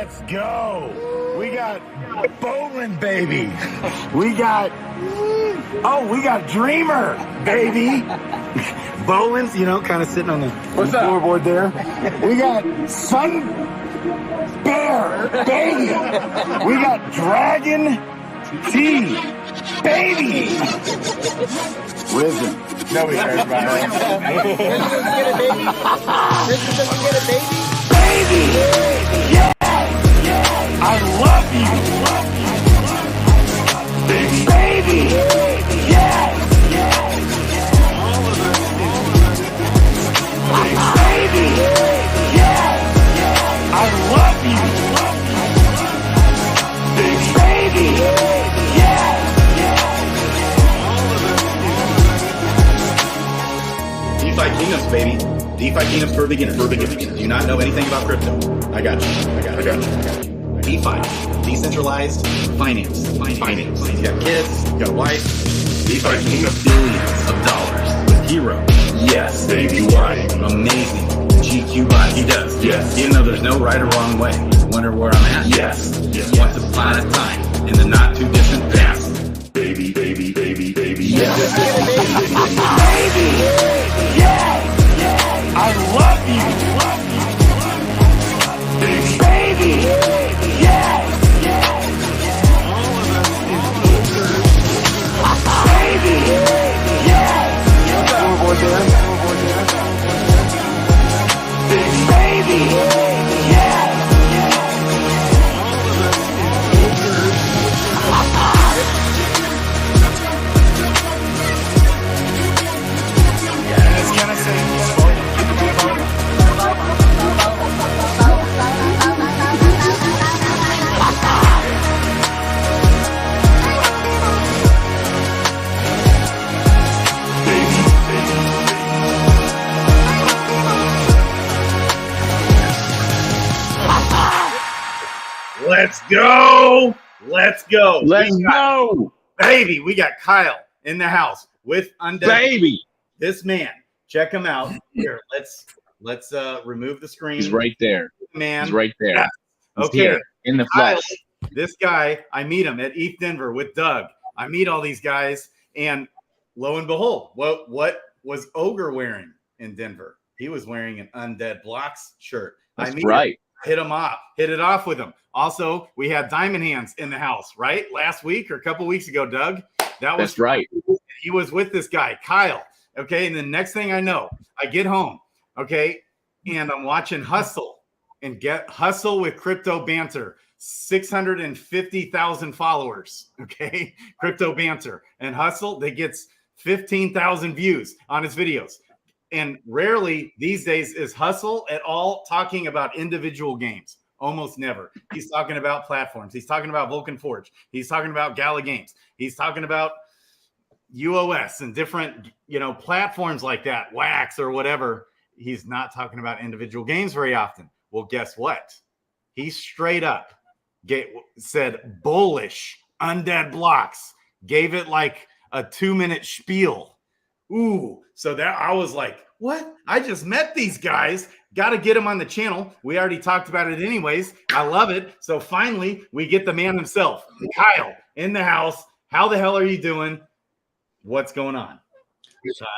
Let's go. We got Bowling, baby. We got, we got Dreamer, baby. Bowlin's, you know, kind of sitting on the floorboard there. We got Sun Bear, baby. We got Dragon T, baby. Risen. Nobody cares about it. Risen doesn't get a baby? Baby! Yeah! I love you! Baby! Baby! Yeah! Baby! Yeah! I love you! Baby! Yeah! DeFi Kingdoms, baby. DeFi Kingdoms for beginners. Do you not know anything about crypto? I got you. DeFi, decentralized finance. You got kids, you got a wife. DeFi Kingdoms, billions of dollars with Hero. Yes, baby, right. Amazing. GQ bot, he does. Yes. Even though there's no right or wrong way. Wonder where I'm at? Yes. Once upon a time, in the not too distant past. Baby. Yes. Baby! Yeah! I love you! Baby! Yeah! Baby! Yeah! Baby! Yeah! It's gonna say Let's go. Let's go. Baby, we got Kyle in the house with Undead. Baby. This man, check him out. Here, let's remove the screen. He's right there. Man. He's right there. Yeah. He's Okay. here in the Kyle, flesh. this guy, I meet him at ETH Denver with Doug. I meet all these guys, and lo and behold, what was Ogre wearing in Denver? He was wearing an Undead Blocks shirt. That's I meet right. him, hit it off with him. Also, we had Diamond Hands in the house, right? Last week or a couple weeks ago, Doug. That's right. He was with this guy, Kyle. Okay, and the next thing I know, I get home, okay, and I'm watching Hustle and get Hustle with Crypto Banter, 650,000 followers, okay, Crypto Banter, and Hustle that gets 15,000 views on his videos. And rarely these days is Hustle at all talking about individual games. Almost never. He's talking about platforms. He's talking about Vulcan Forge. He's talking about Gala Games. He's talking about UOS and different, platforms like that, Wax or whatever. He's not talking about individual games very often. Well, guess what? He straight up said bullish Undead Blocks, gave it like a 2-minute spiel. Ooh, so that I was like, what? I just met these guys. Got to get them on the channel. We already talked about it anyways. I love it. So finally, we get the man himself, Kyle, in the house. How the hell are you doing? What's going on,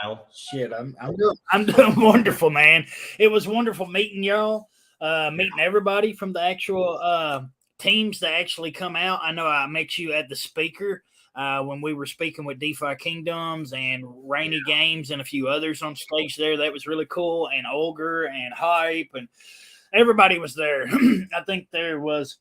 Kyle? Shit, I'm doing wonderful, man. It was wonderful meeting y'all, meeting everybody from the actual teams that actually come out. I know I met you at the speaker when we were speaking with DeFi Kingdoms and Rainy Games and a few others on stage there. That was really cool. And Olger and Hype and everybody was there. I think there was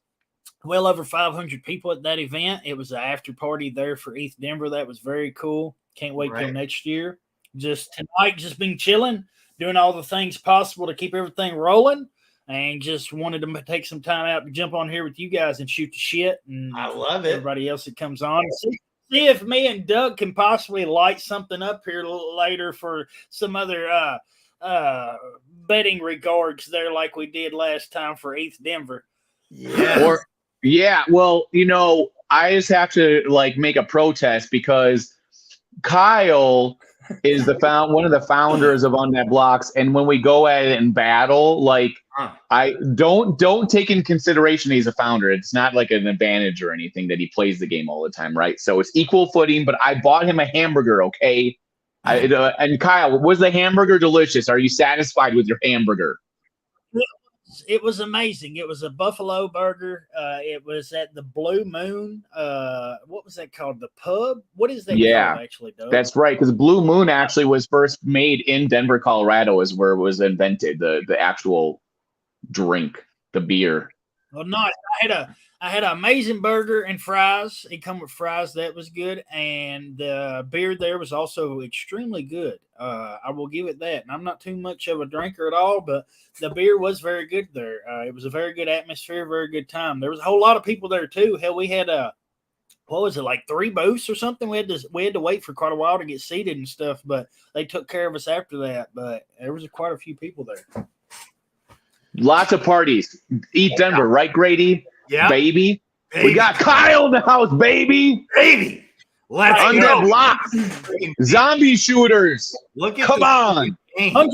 well over 500 people at that event. It was an after party there for ETH Denver. That was very cool. Can't wait till next year. Just tonight, just been chilling, doing all the things possible to keep everything rolling. And just wanted to take some time out to jump on here with you guys and shoot the shit. And I love it. Everybody else that comes on. See if me and Doug can possibly light something up here a little later for some other betting regards there like we did last time for ETH Denver. Yeah. Well, I just have to make a protest because Kyle is one of the founders of Undead Blocks, and when we go at it in battle, I don't take in consideration he's a founder. It's not like an advantage or anything that he plays the game all the time, right? So it's equal footing. But I bought him a hamburger, okay? And Kyle, was the hamburger delicious? Are you satisfied with your hamburger? It was amazing. It was a buffalo burger. It was at the Blue Moon. What was that called? The pub? What is that called, actually, Doug? That's right, because Blue Moon actually was first made in Denver, Colorado, is where it was invented, the actual drink, the beer. Well, not. I had an amazing burger and fries. It come with fries. That was good. And the beer there was also extremely good. I will give it that. And I'm not too much of a drinker at all, but the beer was very good there. It was a very good atmosphere, very good time. There was a whole lot of people there too. Hell, we had what was it, like 3 booths or something? We had to wait for quite a while to get seated and stuff, but they took care of us after that. But there was quite a few people there. Lots of parties. Eat Denver, right, Grady? Yeah, baby. We got Kyle in the house, baby. Let's Undead blocks, zombie shooters. Come on. 100%.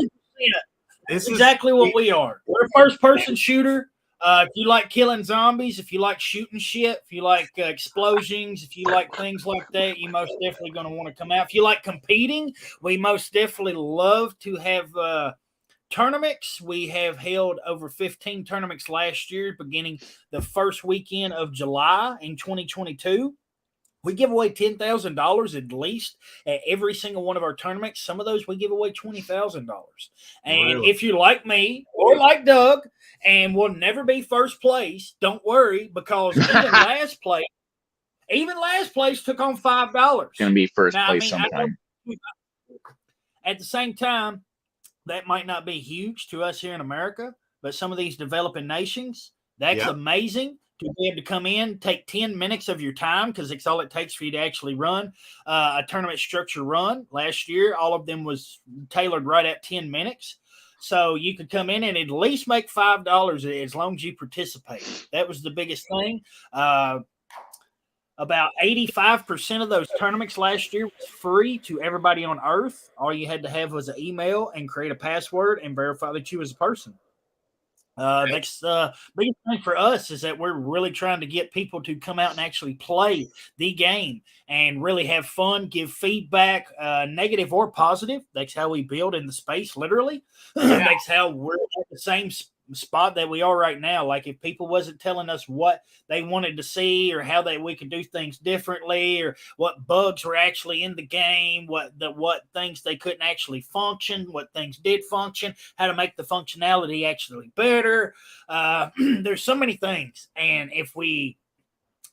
This is exactly what we are. We're a first-person shooter. If you like killing zombies, if you like shooting shit, if you like explosions, if you like things like that, you most definitely going to want to come out. If you like competing, we most definitely love to have tournaments. We have held over 15 tournaments last year, beginning the first weekend of July in 2022. We give away $10,000 at least at every single one of our tournaments. Some of those we give away $20,000. And if you like me or like Doug and will never be first place, don't worry, because even last place took on $5. Gonna be first place sometime. At the same time, that might not be huge to us here in America, but some of these developing nations, that's amazing to be able to come in, take 10 minutes of your time, because it's all it takes for you to actually run a tournament structure run. Last year, all of them was tailored right at 10 minutes. So you could come in and at least make $5 as long as you participate. That was the biggest thing. About 85% of those tournaments last year was free to everybody on Earth. All you had to have was an email and create a password and verify that you was a person. That's the biggest thing for us is that we're really trying to get people to come out and actually play the game and really have fun, give feedback, negative or positive. That's how we build in the space, literally. That's how we're at the same spot that we are right now. Like if people wasn't telling us what they wanted to see or how we could do things differently or what bugs were actually in the game, what things they couldn't actually function, what things did function, how to make the functionality actually better. There's so many things. And if we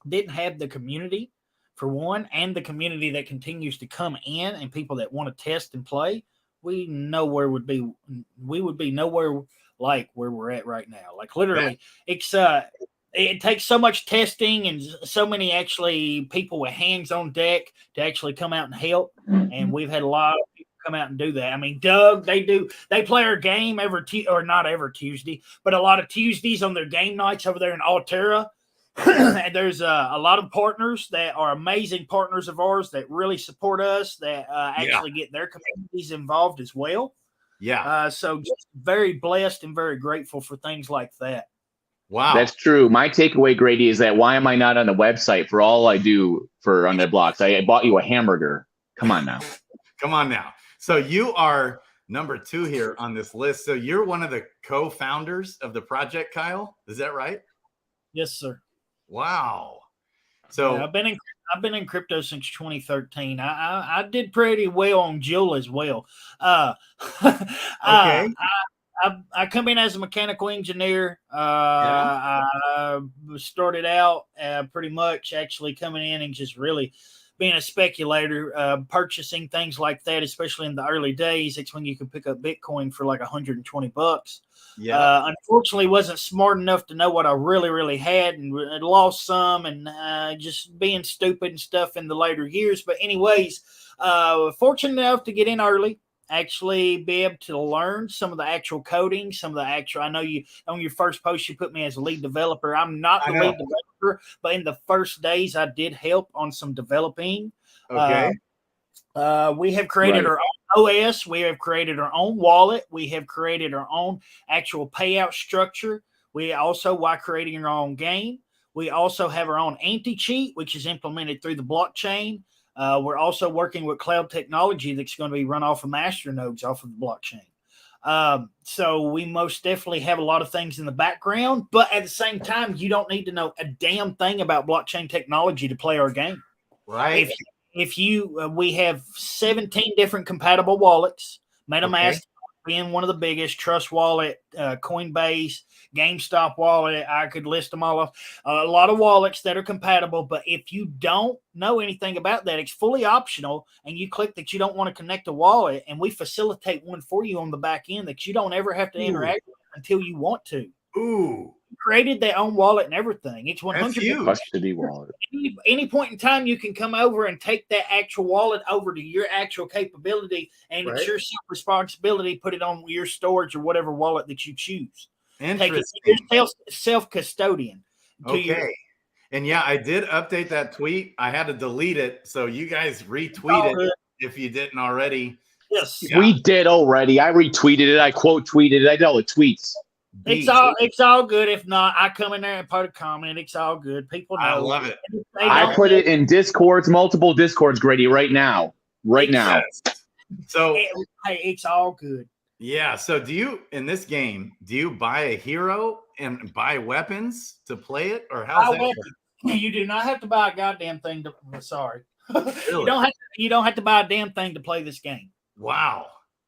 didn't have the community for one, and the community that continues to come in and people that want to test and play, we would be nowhere like where we're at right now. Like literally, it takes so much testing and so many actually people with hands on deck to actually come out and help. And we've had a lot of people come out and do that. I mean, Doug, they play our game not every Tuesday, but a lot of Tuesdays on their game nights over there in Altera. And there's a lot of partners that are amazing partners of ours that really support us, that actually get their communities involved as well. So just very blessed and very grateful for things like that. Wow. That's true. My takeaway, Grady, is that why am I not on the website for all I do for Undead Blocks? I bought you a hamburger. Come on now. Come on now. So you are number 2 here on this list. So you're one of the co-founders of the project, Kyle. Is that right? Yes, sir. Wow. So I've been in crypto since 2013. I did pretty well on Jill as well. Okay. I come in as a mechanical engineer. I started out pretty much actually coming in and just really being a speculator, purchasing things like that, especially in the early days. It's when you could pick up Bitcoin for like $120. Unfortunately, wasn't smart enough to know what I really had, and lost some, and just being stupid and stuff in the later years. But anyways, fortunate enough to get in early, actually be able to learn some of the actual coding, I know you on your first post you put me as a lead developer. I'm not the lead developer, but in the first days I did help on some developing. Okay. We have created our own OS, we have created our own wallet. We have created our own actual payout structure. We also, while creating our own game, we also have our own anti-cheat, which is implemented through the blockchain. We're also working with cloud technology that's going to be run off of masternodes off of the blockchain. So we most definitely have a lot of things in the background, but at the same time, you don't need to know a damn thing about blockchain technology to play our game. Right. If you, we have 17 different compatible wallets, MetaMask being one of the biggest, Trust Wallet, Coinbase, GameStop wallet. I could list them all off. A lot of wallets that are compatible, but if you don't know anything about that, it's fully optional, and you click that you don't want to connect a wallet, and we facilitate one for you on the back end that you don't ever have to interact with until you want to. Ooh. Created their own wallet and everything. It's 100% custody wallet. Any point in time, you can come over and take that actual wallet over to your actual capability, and it's your responsibility. Put it on your storage or whatever wallet that you choose. Interesting. Take it self-custodian. Okay. And yeah, I did update that tweet. I had to delete it, so you guys retweet it if you didn't already. Yes, we did already. I retweeted it. I quote tweeted it. I did all the tweets. It's all good. If not, I come in there and put a comment. It's all good. People know. I love it. I put it in Discords, multiple Discords, Grady, right now. So it's all good. Yeah. So do you, in this game, do you buy a hero and buy weapons to play it, or how's that? You do not have to buy a goddamn thing to. Sorry, Really? You don't have to buy a damn thing to play this game. Wow.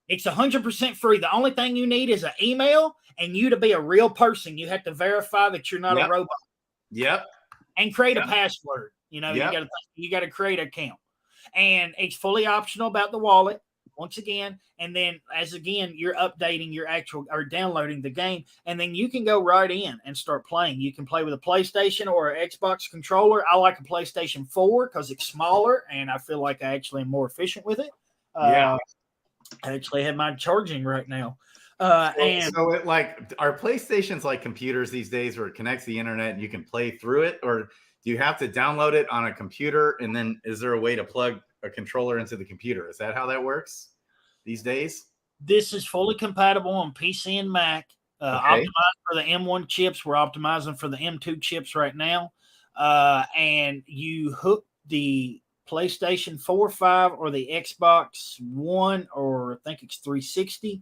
It's 100% free. The only thing you need is an email and you to be a real person. You have to verify that you're not a robot. Yep. And create a password. You know, you got to create an account. And it's fully optional about the wallet once again. And then you're updating your actual or downloading the game, and then you can go right in and start playing. You can play with a PlayStation or an Xbox controller. I like a PlayStation 4 because it's smaller and I feel like I actually am more efficient with it. I actually have my charging right now. So it are PlayStations like computers these days where it connects the internet and you can play through it, or do you have to download it on a computer, and then is there a way to plug a controller into the computer? Is that how that works these days? This is fully compatible on PC and Mac. Optimized for the M1 chips. We're optimizing for the M2 chips right now. And you hook the PlayStation 4, 5, or the Xbox One, or I think it's 360,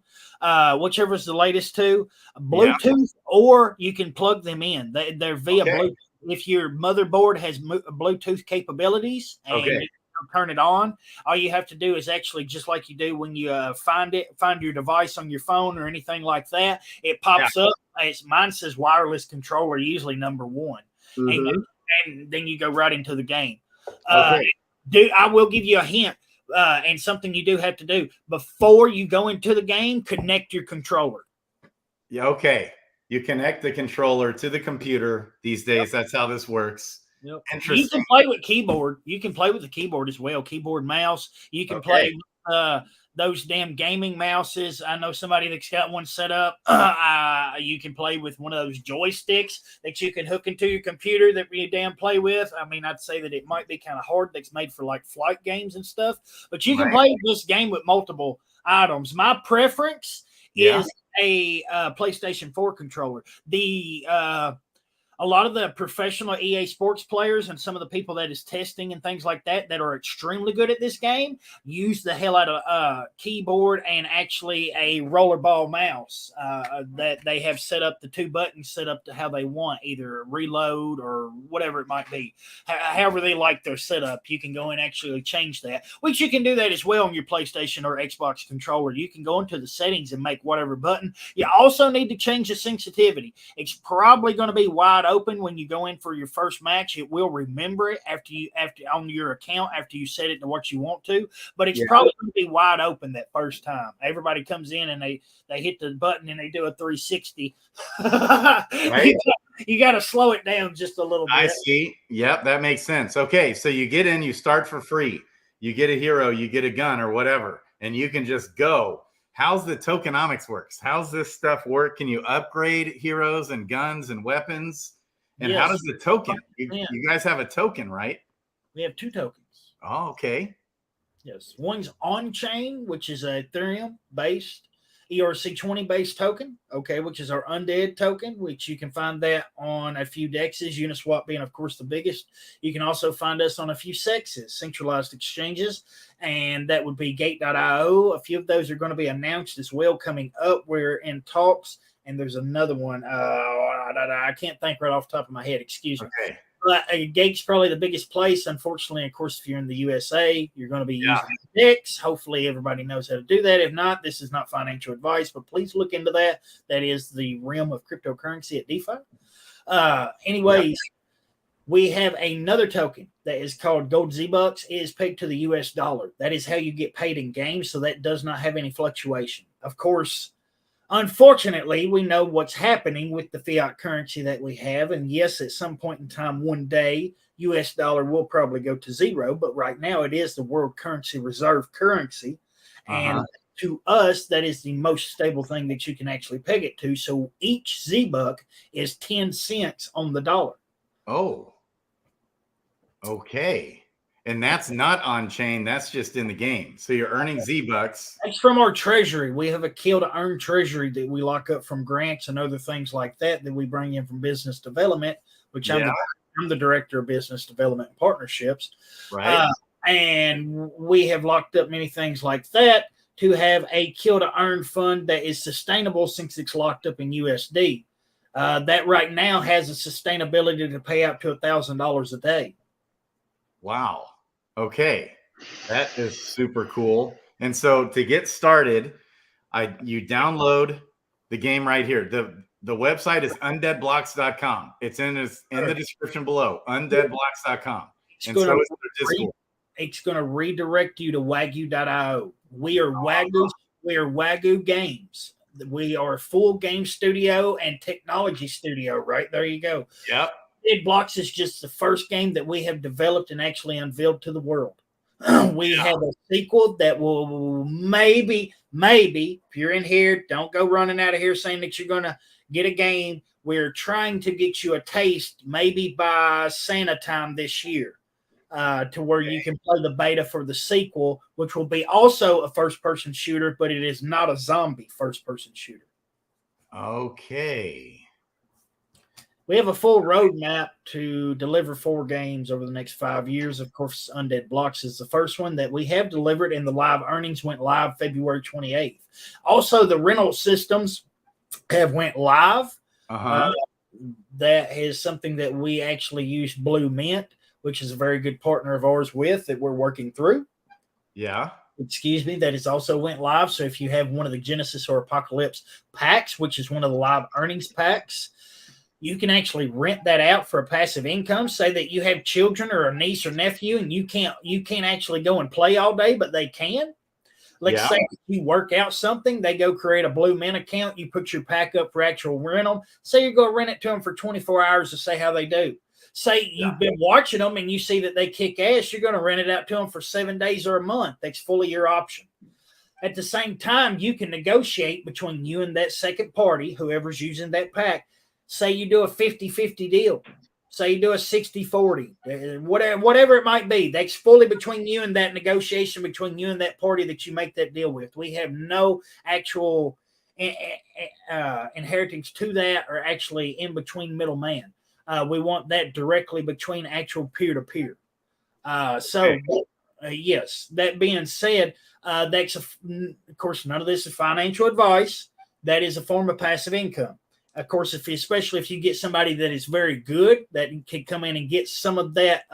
whichever is the latest two, Bluetooth, or you can plug them in. They're via Bluetooth. If your motherboard has Bluetooth capabilities and you turn it on, all you have to do is actually just like you do when you find your device on your phone or anything like that, it pops up. Mine says wireless controller, usually number 1, and then you go right into the game. Dude, I will give you a hint and something you do have to do before you go into the game. Connect your controller. Yeah. Okay. You connect the controller to the computer these days. That's how this works. Yep. Interesting. You can play with keyboard. You can play with the keyboard as well. Keyboard, mouse. You can play those damn gaming mouses. I know somebody that's got one set up. You can play with one of those joysticks that you can hook into your computer that you damn play with. I mean, I'd say that it might be kind of hard. That's made for like flight games and stuff. But you can play this game with multiple items. My preference is a PlayStation 4 controller. A lot of the professional EA Sports players and some of the people that is testing and things like that are extremely good at this game use the hell out of a keyboard and actually a rollerball mouse that they have set up, the 2 buttons set up to how they want, either reload or whatever it might be. However they like their setup, you can go and actually change that, which you can do that as well on your PlayStation or Xbox controller. You can go into the settings and make whatever button. You also need to change the sensitivity. It's probably going to be wide open when you go in for your first match. It will remember it after on your account after you set it to what you want to, but it's probably going to be wide open that first time. Everybody comes in and they hit the button and they do a 360. You got to slow it down just a little bit. I see. Yep, that makes sense. Okay, so you get in, you start for free. You get a hero, you get a gun or whatever, and you can just go. How's the tokenomics works? How's this stuff work? Can you upgrade heroes and guns and weapons? And how does the token? You guys have a token, right? We have 2 tokens. Oh, okay. Yes. One's on chain, which is a Ethereum based ERC20 based token, okay, which is our Undead token, which you can find that on a few dexes, Uniswap being, of course, the biggest. You can also find us on a few sexes, centralized exchanges, and that would be Gate.io. A few of those are going to be announced as well coming up. We're in talks, and there's another one. I can't think right off the top of my head. Excuse me. Okay. But Gate's probably the biggest place. Unfortunately, of course, if you're in the USA, you're going to be using DEX. Hopefully, everybody knows how to do that. If not, this is not financial advice, but please look into that. That is the realm of cryptocurrency at DeFi. Anyways, we have another token that is called Gold Z-Bucks. It is pegged to the US dollar. That is how you get paid in games, so that does not have any fluctuation. Of course, unfortunately, we know what's happening with the fiat currency that we have. And yes, at some point in time, one day, US dollar will probably go to zero. But right now, it is the world currency reserve currency. And to us, that is the most stable thing that you can actually peg it to. So each Z-Buck is 10 cents on the dollar. Oh, okay. And that's not on chain. That's just in the game. So you're earning Z-Bucks. That's from our treasury. We have a kill to earn treasury that we lock up from grants and other things like that we bring in from business development, which I'm the director of business development and partnerships. Right. And we have locked up many things like that to have a kill to earn fund that is sustainable since it's locked up in USD. That right now has a sustainability to pay out to $1,000 a day. Wow. Okay. That is super cool. And so to get started, you download the game right here. The website is undeadblocks.com. It's in the description below. Undeadblocks.com. And so is the Discord. It's going to redirect you to Wagyu.io. We are Wagyu. We are Wagyu Games. We are a full game studio and technology studio. Right there, you go. Yep. Undead Blocks is just the first game that we have developed and actually unveiled to the world. We have a sequel that will maybe, if you're in here, don't go running out of here saying that you're going to get a game. We're trying to get you a taste maybe by Santa time this year to where you can play the beta for the sequel, which will be also a first-person shooter, but it is not a zombie first-person shooter. Okay. We have a full roadmap to deliver 4 games over the next 5 years. Of course, Undead Blocks is the first one that we have delivered, and the live earnings went live February 28th. Also, the rental systems have went live. That is something that we actually use Blue Mint, which is a very good partner of ours that we're working through. Yeah. Excuse me, that has also went live. So if you have one of the Genesis or Apocalypse packs, which is one of the live earnings packs, you can actually rent that out for a passive income. Say that you have children or a niece or nephew, and you can't actually go and play all day, but they can. Let's say you work out something, they go create a Blue Mint account, you put your pack up for actual rental. Say you're going to rent it to them for 24 hours to see how they do. Say you've been watching them and you see that they kick ass, you're going to rent it out to them for 7 days or a month. That's fully your option. At the same time, you can negotiate between you and that second party, whoever's using that pack. Say you do a 50-50 deal. Say you do a 60-40, whatever it might be. That's fully between you and that negotiation between you and that party that you make that deal with. We have no actual inheritance to that or actually in between middleman. We want that directly between actual peer-to-peer. Yes, that being said, that's of course, none of this is financial advice. That is a form of passive income. Of course, especially if you get somebody that is very good, that can come in and get some of that.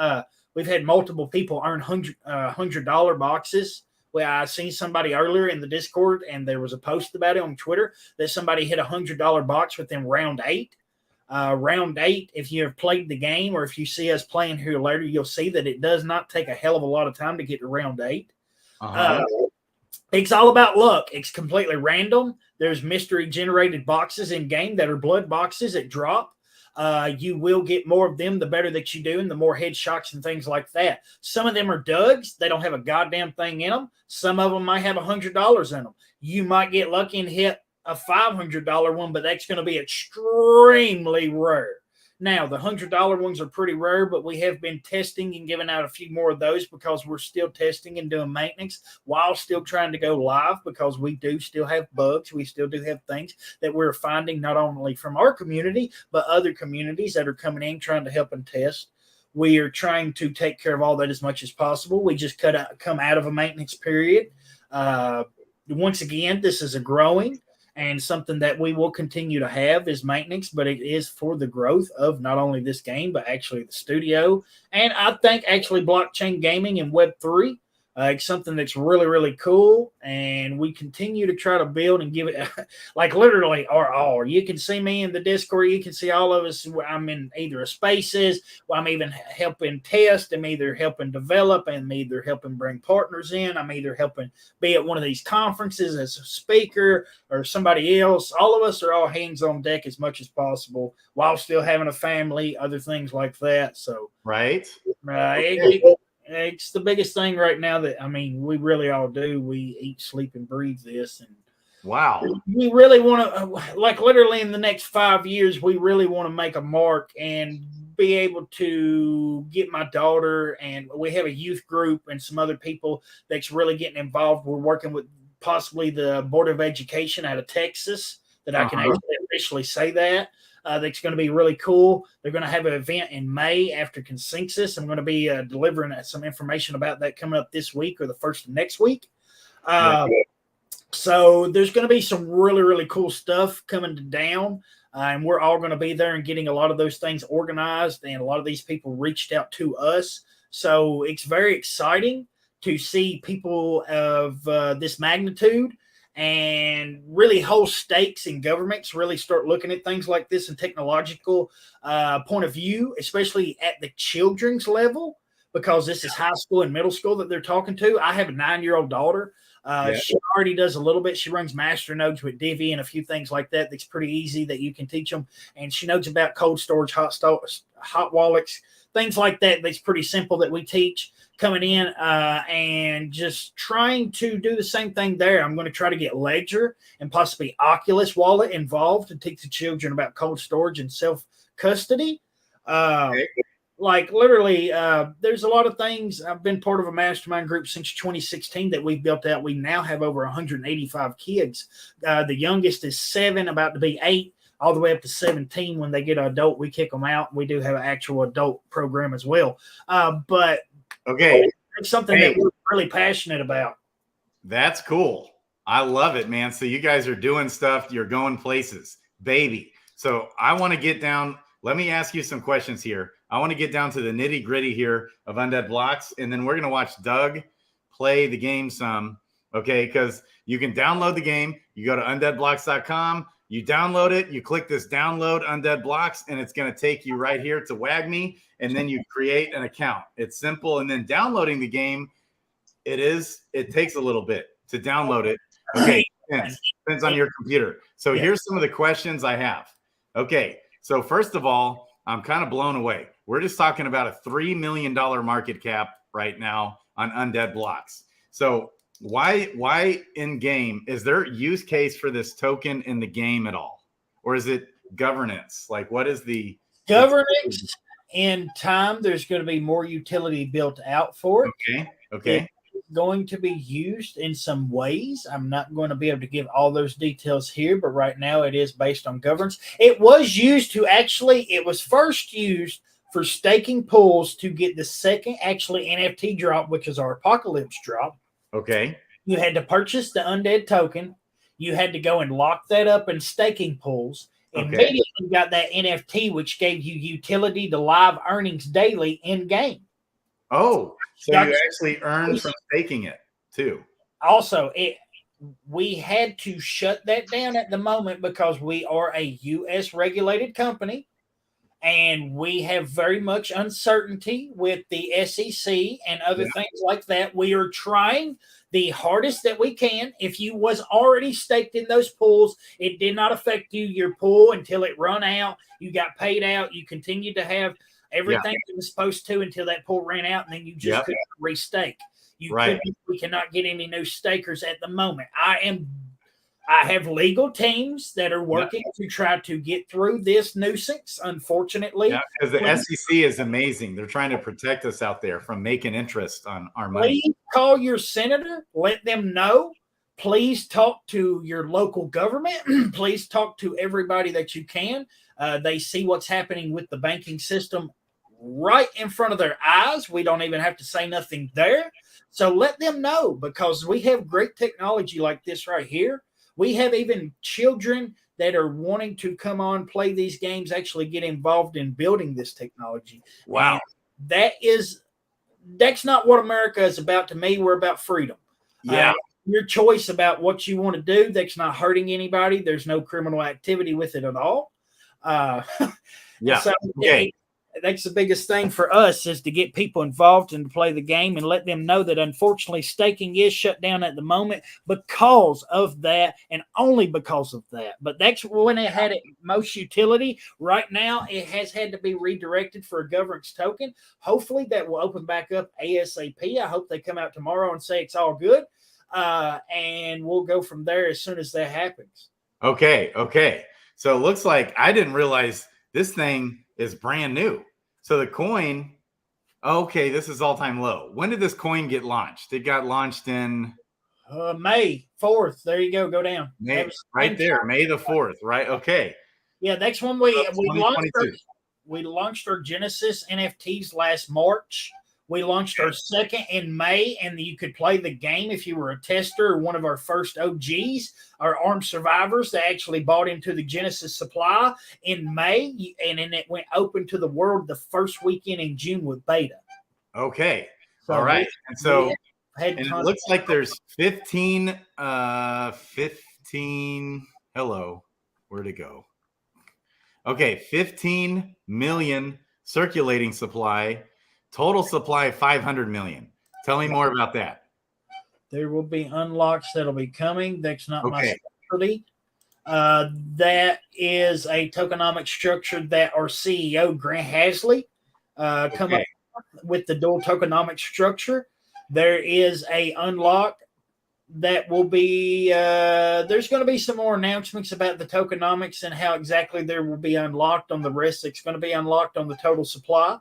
We've had multiple people earn $100 boxes. Well, I seen somebody earlier in the Discord, and there was a post about it on Twitter that somebody hit $100 box within round 8. Round 8, if you have played the game or if you see us playing here later, you'll see that it does not take a hell of a lot of time to get to round 8. It's all about luck. It's completely random. There's mystery generated boxes in game that are blood boxes that drop. You will get more of them the better that you do and the more headshots and things like that. Some of them are duds. They don't have a goddamn thing in them. Some of them might have $100 in them. You might get lucky and hit a $500 one, but that's going to be extremely rare. Now, the $100 ones are pretty rare, but we have been testing and giving out a few more of those because we're still testing and doing maintenance while still trying to go live, because we do still have bugs. We still do have things that we're finding not only from our community, but other communities that are coming in trying to help and test. We are trying to take care of all that as much as possible. We just come out of a maintenance period. Once again, this is a growing and something that we will continue to have is maintenance, but it is for the growth of not only this game, but actually the studio. And I think actually blockchain gaming and Web3, it's something that's really, really cool. And we continue to try to build and give it like literally our all. You can see me in the Discord. You can see all of us. I'm in either a spaces. I'm even helping test. I'm either helping develop. I'm either helping bring partners in. I'm either helping be at one of these conferences as a speaker or somebody else. All of us are all hands on deck as much as possible while still having a family, other things like that. So, right. It's the biggest thing right now that, I mean, we really all do. We eat, sleep, and breathe this. And wow. We really want to, like literally in the next 5 years, we really want to make a mark and be able to get my daughter, and we have a youth group and some other people that's really getting involved. We're working with possibly the Board of Education out of Texas that I can actually officially say that. That's going to be really cool. They're going to have an event in May after Consensus. I'm going to be delivering some information about that coming up this week or the first of next week. So there's going to be some really, really cool stuff coming down. And we're all going to be there and getting a lot of those things organized. And a lot of these people reached out to us. So it's very exciting to see people of this magnitude and really whole states and governments really start looking at things like this in technological point of view, especially at the children's level, because this is high school and middle school that they're talking to. I have a 9-year-old daughter. She already does a little bit. She runs master nodes with Divi and a few things like that. That's pretty easy that you can teach them. And she knows about cold storage, hot wallets, things like that. That's pretty simple that we teach coming in and just trying to do the same thing there. I'm going to try to get Ledger and possibly Oculus Wallet involved to teach the children about cold storage and self-custody. Like literally, there's a lot of things. I've been part of a mastermind group since 2016 that we've built out. We now have over 185 kids. The youngest is 7, about to be 8, all the way up to 17. When they get an adult, we kick them out. We do have an actual adult program as well. But it's something that we're really passionate about. That's cool. I love it, man. So you guys are doing stuff. You're going places, baby. So I want to get down. Let me ask you some questions here. I want to get down to the nitty gritty here of Undead Blocks, and then we're going to watch Doug play the game some, okay? Because you can download the game. You go to undeadblocks.com. You download it. You click this download Undead Blocks, and it's going to take you right here to WAGME, and then you create an account. It's simple. And then downloading the game, it takes a little bit to download it. Okay, depends on your computer. So here's some of the questions I have. Okay, so first of all, I'm kind of blown away. We're just talking about a $3 million market cap right now on Undead Blocks. So why in game is there use case for this token in the game at all, or is it governance? Like, what is the governance? In time, there's going to be more utility built out for it. Okay. It's going to be used in some ways. I'm not going to be able to give all those details here, but right now it is based on governance. It was used to it was first used for staking pools to get the second NFT drop, which is our Apocalypse drop. Okay. You had to purchase the Undead token. You had to go and lock that up in staking pools. Immediately got that NFT, which gave you utility to live earnings daily in game. Oh, so you actually earned from staking it too. Also, we had to shut that down at the moment because we are a U.S. regulated company. And we have very much uncertainty with the SEC and other things like that. We are trying the hardest that we can. If you was already staked in those pools, it did not affect your pool until it run out. You got paid out. You continued to have everything that was supposed to until that pool ran out, and then you just couldn't restake. We cannot get any new stakers at the moment. I am I have legal teams that are working to try to get through this nuisance. Unfortunately, because the SEC is amazing. They're trying to protect us out there from making interest on our money. Please call your senator. Let them know. Please talk to your local government. Please talk to everybody that you can. They see what's happening with the banking system right in front of their eyes. We don't even have to say nothing there. So let them know, because we have great technology like this right here. We have even children that are wanting to come on, play these games, actually get involved in building this technology. Wow. And that's not what America is about to me. We're about freedom. Yeah. Your choice about what you want to do, that's not hurting anybody. There's no criminal activity with it at all. So that's the biggest thing for us, is to get people involved and to play the game and let them know that unfortunately staking is shut down at the moment because of that, and only because of that. But that's when it had most utility. Right now, it has had to be redirected for a governance token. Hopefully that will open back up ASAP. I hope they come out tomorrow and say it's all good. And we'll go from there as soon as that happens. Okay. So it looks like I didn't realize this thing is brand new. So the coin, okay, this is all-time low. When did this coin get launched? It got launched in May 4th. There you go. Go down. May, right there, May the 4th, right? Okay. Yeah, that's when we launched our Genesis NFTs last March. We launched our second in May, and you could play the game if you were a tester or one of our first OGs, our armed survivors that actually bought into the Genesis supply in May, and then it went open to the world the first weekend in June with beta. Okay. So all right. And so and it looks like there's 15, hello, where'd it go? Okay, 15 million circulating supply. Total supply 500 million. Tell me more about that. There will be unlocks that'll be coming. That's not my specialty. That is a tokenomic structure that our CEO, Grant Hasley, come up with the dual tokenomic structure. There is a unlock that will be, there's going to be some more announcements about the tokenomics and how exactly there will be unlocked on the rest. It's going to be unlocked on the total supply.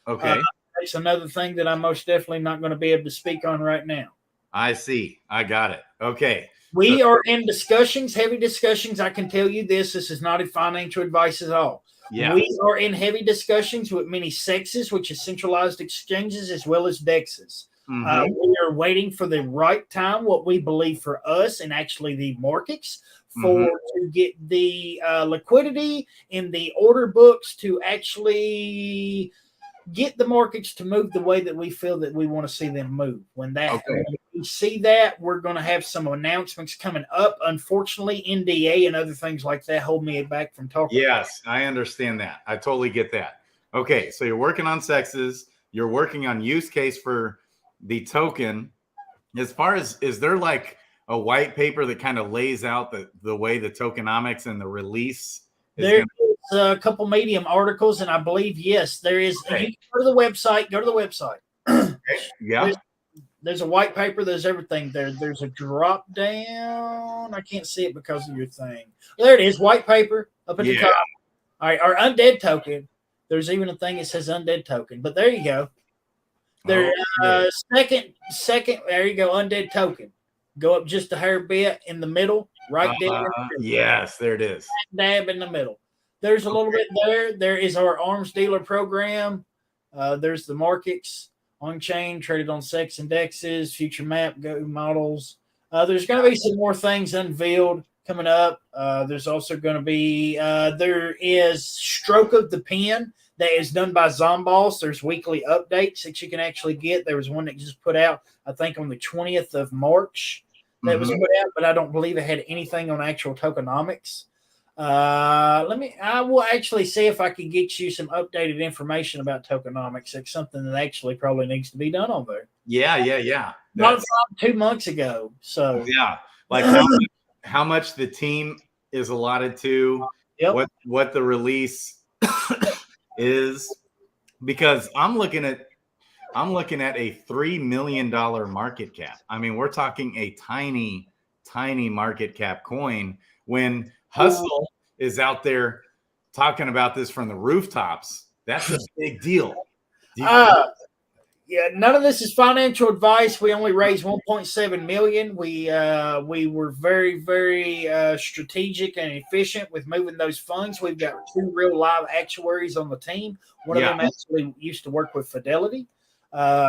Okay. That's another thing that I'm most definitely not going to be able to speak on right now. I see. I got it. Okay. We are in discussions, heavy discussions. I can tell you this. This is not a financial advice at all. Yeah. We are in heavy discussions with many sexes, which is centralized exchanges, as well as DEXs. Mm-hmm. We are waiting for the right time, what we believe for us and actually the markets, to get the liquidity in the order books to actually get the markets to move the way that we feel that we want to see them move. When we see that, we're going to have some announcements coming up. Unfortunately, NDA and other things like that hold me back from talking. Yes, I understand that. I totally get that. Okay, so you're working on sexes. You're working on use case for the token. As far as, is there like a white paper that kind of lays out the way the tokenomics and the release is there is a couple Medium articles, and I believe, yes, there is. Okay. You can go to the website. Go to the website. Yeah. There's a white paper. There's everything there. There's a drop down. I can't see it because of your thing. There it is. White paper up at the top. All right. Our Undead token. There's even a thing that says Undead token. But there you go. There. Second. There you go. Undead token. Go up just a hair bit in the middle. Right there. Yes, there it is. Dab in the middle. There's a little bit there. There is our arms dealer program. There's the markets on chain, traded on sex indexes, future map, go models. There's going to be some more things unveiled coming up. There's also going to be, there is Stroke of the Pen that is done by Zomboss. There's weekly updates that you can actually get. There was one that just put out, I think, on the 20th of March that was put out, but I don't believe it had anything on actual tokenomics. I will actually see if I can get you some updated information about tokenomics. It's something that actually probably needs to be done on there. Yeah. Not 2 months ago. So yeah, like how much the team is allotted to, what the release is, because I'm looking at a $3 million market cap. I mean, we're talking a tiny tiny market cap coin when Hustle is out there talking about this from the rooftops? That's a big deal. Yeah, none of this is financial advice. We only raised 1.7 million. We were very, very strategic and efficient with moving those funds. We've got 2 real live actuaries on the team. One of them actually used to work with Fidelity.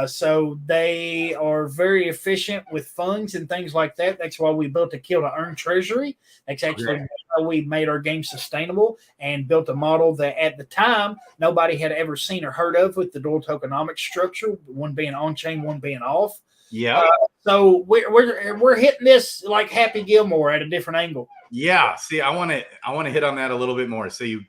So they are very efficient with funds and things like that. That's why we built a kill to earn treasury. That's actually how we made our game sustainable and built a model that at the time nobody had ever seen or heard of, with the dual tokenomics structure, one being on chain, one being off. Yeah. So we're hitting this like Happy Gilmore at a different angle. Yeah. See, I want to hit on that a little bit more. So you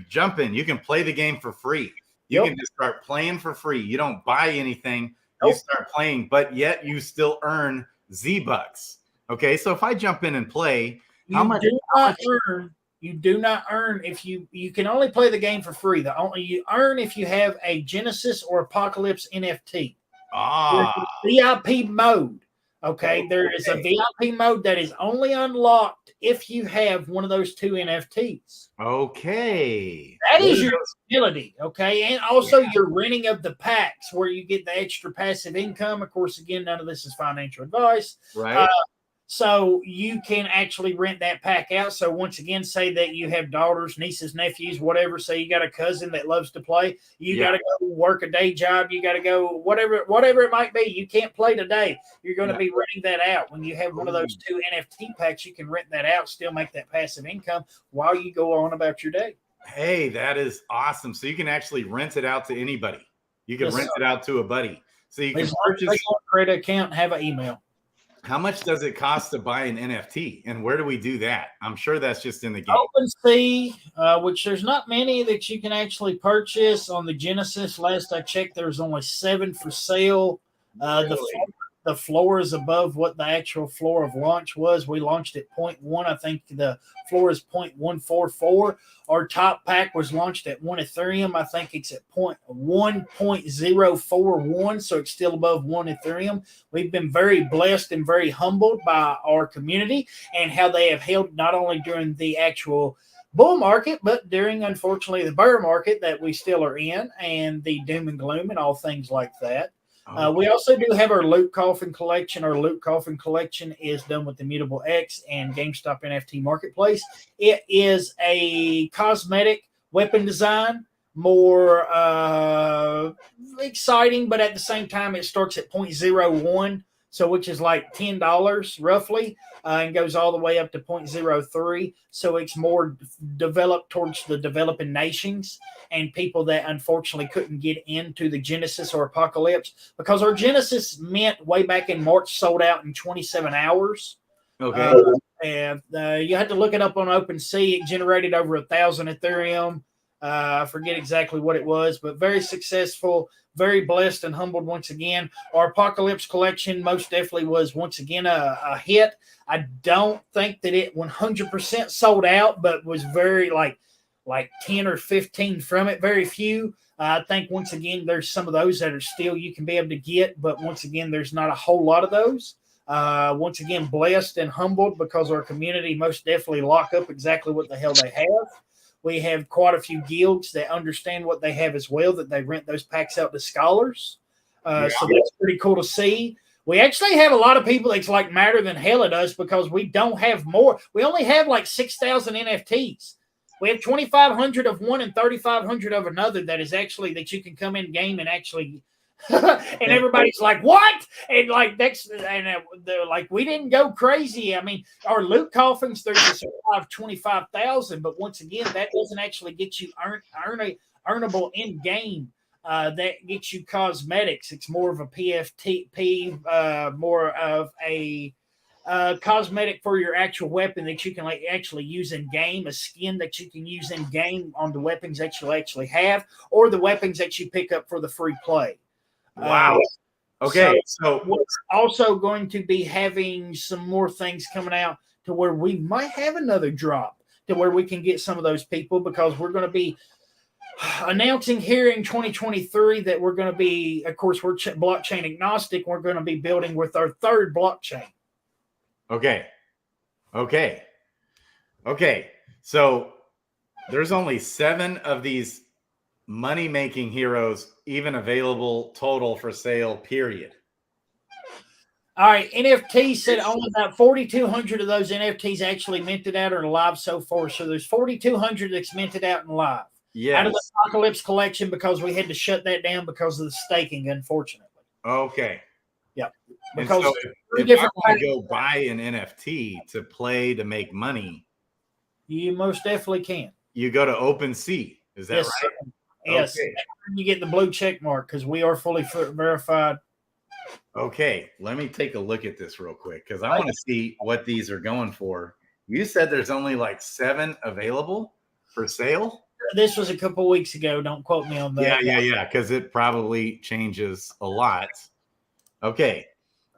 jump in, you can play the game for free. You can just start playing for free. You don't buy anything. You start playing, but yet you still earn Z-Bucks. Okay, so if I jump in and play, you do not earn if you can only play the game for free. You earn if you have a Genesis or Aphectz NFT. VIP mode. Okay, there is a VIP mode that is only unlocked if you have one of those 2 NFTs. Okay. That is your ability, okay? And also your renting of the packs where you get the extra passive income. Of course, again, none of this is financial advice. Right. So you can actually rent that pack out. So once again, say that you have daughters, nieces, nephews, whatever. Say you got a cousin that loves to play. You got to go work a day job. You got to go whatever it might be. You can't play today. You're going to be renting that out. When you have one of those 2 NFT packs, you can rent that out, still make that passive income while you go on about your day. Hey, that is awesome. So you can actually rent it out to anybody. You can rent it out to a buddy. So you can purchase. Create an account and have an email. How much does it cost to buy an NFT, and where do we do that? I'm sure that's just in the game. OpenSea, which there's not many that you can actually purchase on the Genesis. Last I checked, there's only 7 for sale. The floor is above what the actual floor of launch was. We launched at 0.1. I think the floor is 0.144. Our top pack was launched at 1 Ethereum. I think it's at 1.041, so it's still above 1 Ethereum. We've been very blessed and very humbled by our community and how they have held not only during the actual bull market, but during, unfortunately, the bear market that we still are in, and the doom and gloom and all things like that. We also do have our Loot Coffin collection. Our Loot Coffin collection is done with Immutable X and GameStop NFT Marketplace. It is a cosmetic weapon design, more exciting, but at the same time, it starts at 0.01, so which is like $10 roughly, and goes all the way up to 0.03. So it's more developed towards the developing nations and people that unfortunately couldn't get into the Genesis or Aphectz, because our Genesis mint way back in March sold out in 27 hours. Okay. And you had to look it up on OpenSea. It generated over 1,000 Ethereum. I forget exactly what it was, but very successful, very blessed and humbled once again. Our Aphectz collection most definitely was once again a hit. I don't think that it 100% sold out, but was very like 10 or 15 from it, very few. I think once again, there's some of those that are still you can be able to get, but once again, there's not a whole lot of those. Once again, blessed and humbled because our community most definitely lock up exactly what the hell they have. We have quite a few guilds that understand what they have as well, that they rent those packs out to scholars. So that's pretty cool to see. We actually have a lot of people that's like madder than hell at us because we don't have more. We only have like 6,000 NFTs. We have 2,500 of one and 3,500 of another that is actually that you can come in game and actually and everybody's like, what? And like that's and they're like, we didn't go crazy. I mean, our loot coffins, there's a supply of 25,000, but once again, that doesn't actually get you earnable in game. That gets you cosmetics. It's more of a PFTP, more of a cosmetic for your actual weapon that you can like actually use in game, a skin that you can use in game on the weapons that you actually have, or the weapons that you pick up for the free play. Wow. Okay. So we're also going to be having some more things coming out to where we might have another drop to where we can get some of those people, because we're going to be announcing here in 2023 that we're going to be, of course, we're blockchain agnostic. We're going to be building with our third blockchain. Okay. Okay. Okay. So there's only 7 of these money-making heroes even available total for sale, period. All right, NFT said only about 4,200 of those NFTs actually minted out or live so far. So there's 4,200 that's minted out and live. Yes. Out of the Apocalypse collection, because we had to shut that down because of the staking, unfortunately. Okay. Yep. And Because so if I want to go buy an NFT to play to make money, you most definitely can. you go to OpenSea. Is that right? Sir. Yes. Okay. You get the blue check mark because we are fully verified. Okay, let me take a look at this real quick because I want to see what these are going for. You said there's only like 7 available for sale? This was a couple weeks ago. Don't quote me on that. Yeah, because it probably changes a lot. Okay,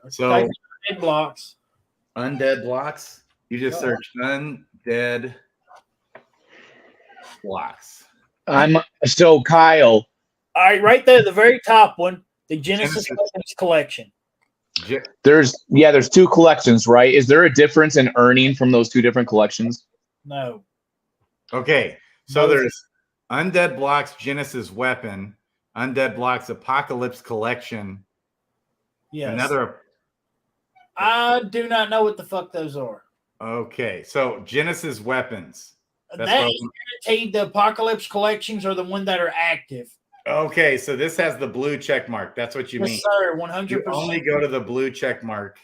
so Undead blocks. Undead blocks. You just search Undead blocks. So Kyle. All right, right there, the very top one, the Genesis Weapons collection. There's 2 collections, right? Is there a difference in earning from those 2 different collections? No. Okay, so there's Undead blocks Genesis weapon, Undead blocks Apocalypse collection. Yes. Another. I do not know what the fuck those are. Okay, so Genesis weapons. That is guaranteed. The Apocalypse collections are the ones that are active. Okay, so this has the blue check mark. That's what you mean. Yes, sir. 100%. You only go to the blue check mark.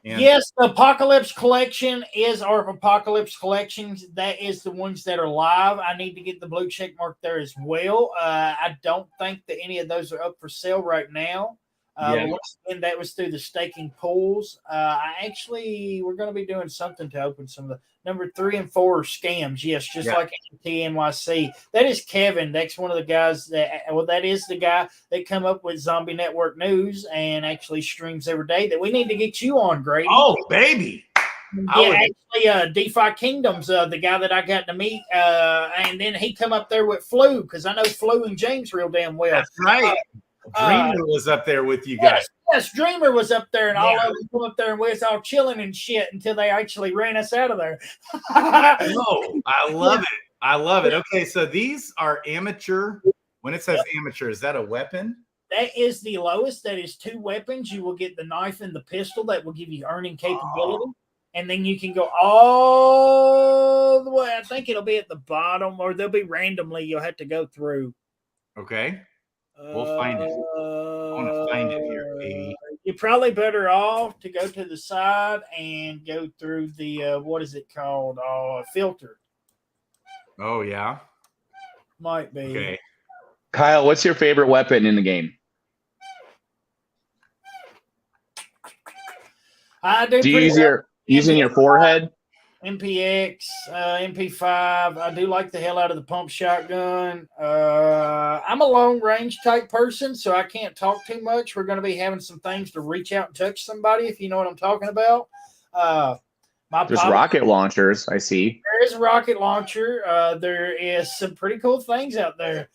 Yes, the Apocalypse collection is our Apocalypse collections. That is the ones that are live. I need to get the blue check mark there as well. I don't think that any of those are up for sale right now. Once again, that was through the staking pools. We're going to be doing something to open some of the number 3 and 4 are scams. Yes, just like NYC. That is Kevin. That's one of the guys that is the guy that come up with Zombie Network News and actually streams every day. That we need to get you on, Grady. Oh, baby. DeFi Kingdoms, the guy that I got to meet, and then he come up there with Flu because I know Flu and James real damn well. That's right. Dreamer was up there with you guys. Yes, Dreamer was up there, and all of them come up there, and we was all chilling and shit until they actually ran us out of there. Oh, I love it. I love it. Okay, so these are amateur. When it says amateur, is that a weapon? That is the lowest. That is 2 weapons. You will get the knife and the pistol that will give you earning capability. And then you can go all the way. I think it'll be at the bottom, or they'll be randomly. You'll have to go through. Okay. We'll find it. I want to find it here, baby. You're probably better off to go to the side and go through the, what is it called? Filter. Oh, yeah? Might be. Okay. Kyle, what's your favorite weapon in the game? I do you use using your forehead? MPX, MP5. I do like the hell out of the pump shotgun. I'm a long range type person, so I can't talk too much. We're going to be having some things to reach out and touch somebody, if you know what I'm talking about. There's rocket launchers, I see. There is a rocket launcher. There is some pretty cool things out there.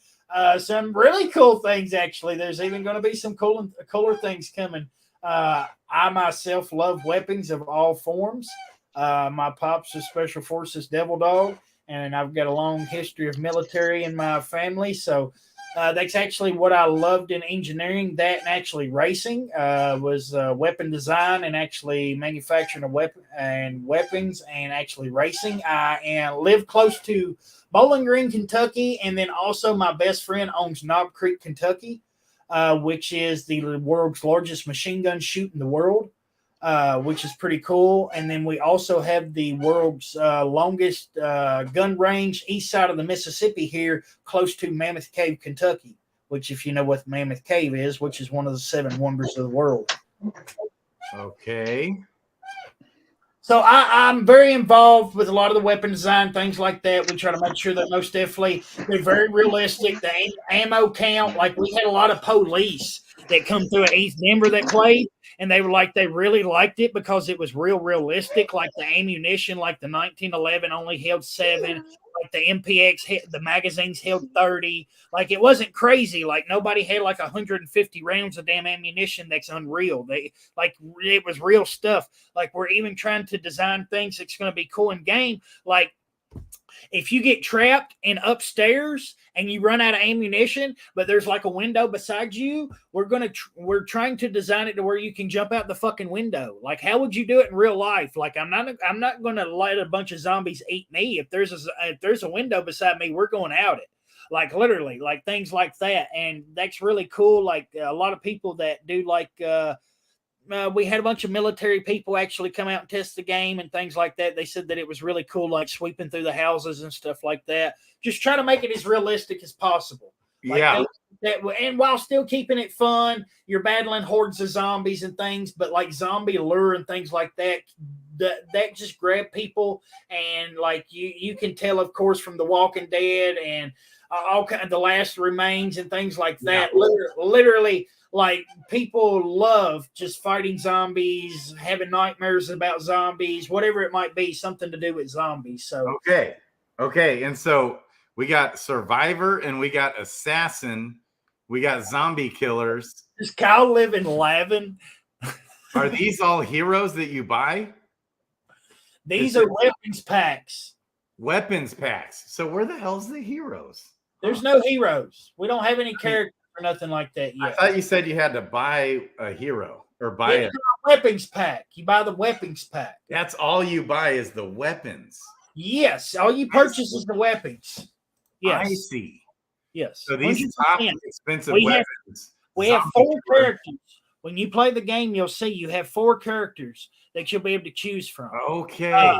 Some really cool things, actually. There's even going to be some cooler things coming. I myself love weapons of all forms. My pops is Special Forces Devil Dog, and I've got a long history of military in my family. So that's actually what I loved in engineering. That and actually racing was weapon design and actually manufacturing a weapon and weapons and actually racing. I live close to Bowling Green, Kentucky, and then also my best friend owns Knob Creek, Kentucky, which is the world's largest machine gun shoot in the world. Which is pretty cool. And then we also have the world's longest gun range east side of the Mississippi here, close to Mammoth Cave, Kentucky, which, if you know what Mammoth Cave is, which is one of the 7 wonders of the world. Okay. So I'm very involved with a lot of the weapon design, things like that. We try to make sure that most definitely they're very realistic. The ammo count, like we had a lot of police that come through at East Denver that played, and they were like, they really liked it because it was realistic. Like the ammunition, like the 1911 only held 7. Like the MPX, the magazines held 30. Like it wasn't crazy. Like nobody had like 150 rounds of damn ammunition. That's unreal. They like it was real stuff. Like we're even trying to design things that's going to be cool in game. Like if you get trapped in upstairs and you run out of ammunition, but there's like a window beside you, we're trying to design it to where you can jump out the fucking window. Like, how would you do it in real life? Like, I'm not going to let a bunch of zombies eat me. If there's a window beside me, we're going out it. Like literally, like things like that, and that's really cool. Like a lot of people that do like. We had a bunch of military people actually come out and test the game and things like that. They said that it was really cool, like sweeping through the houses and stuff like that. Just try to make it as realistic as possible. Like and while still keeping it fun, you're battling hordes of zombies and things, but like zombie lure and things like that, that just grab people. And like you can tell, of course, from The Walking Dead and all kind of The Last Remains and things like that. Literally. Like people love just fighting zombies, having nightmares about zombies, whatever it might be, something to do with zombies. So okay, and so we got Survivor and we got Assassin, we got Zombie Killers. Does Kyle live in Lavin? Are these all heroes that you buy? These are weapons packs. Weapons packs. So where the hell's the heroes? There's no heroes. We don't have any characters. Or nothing like that yet. I thought you said you had to buy a hero or buy a weapons pack. You buy the weapons pack. That's all you buy is the weapons. Yes, all you purchase is the weapons. Yes, I see. Yes. So these top expensive weapons. We have 4 characters. When you play the game, you'll see you have 4 characters that you'll be able to choose from. Okay.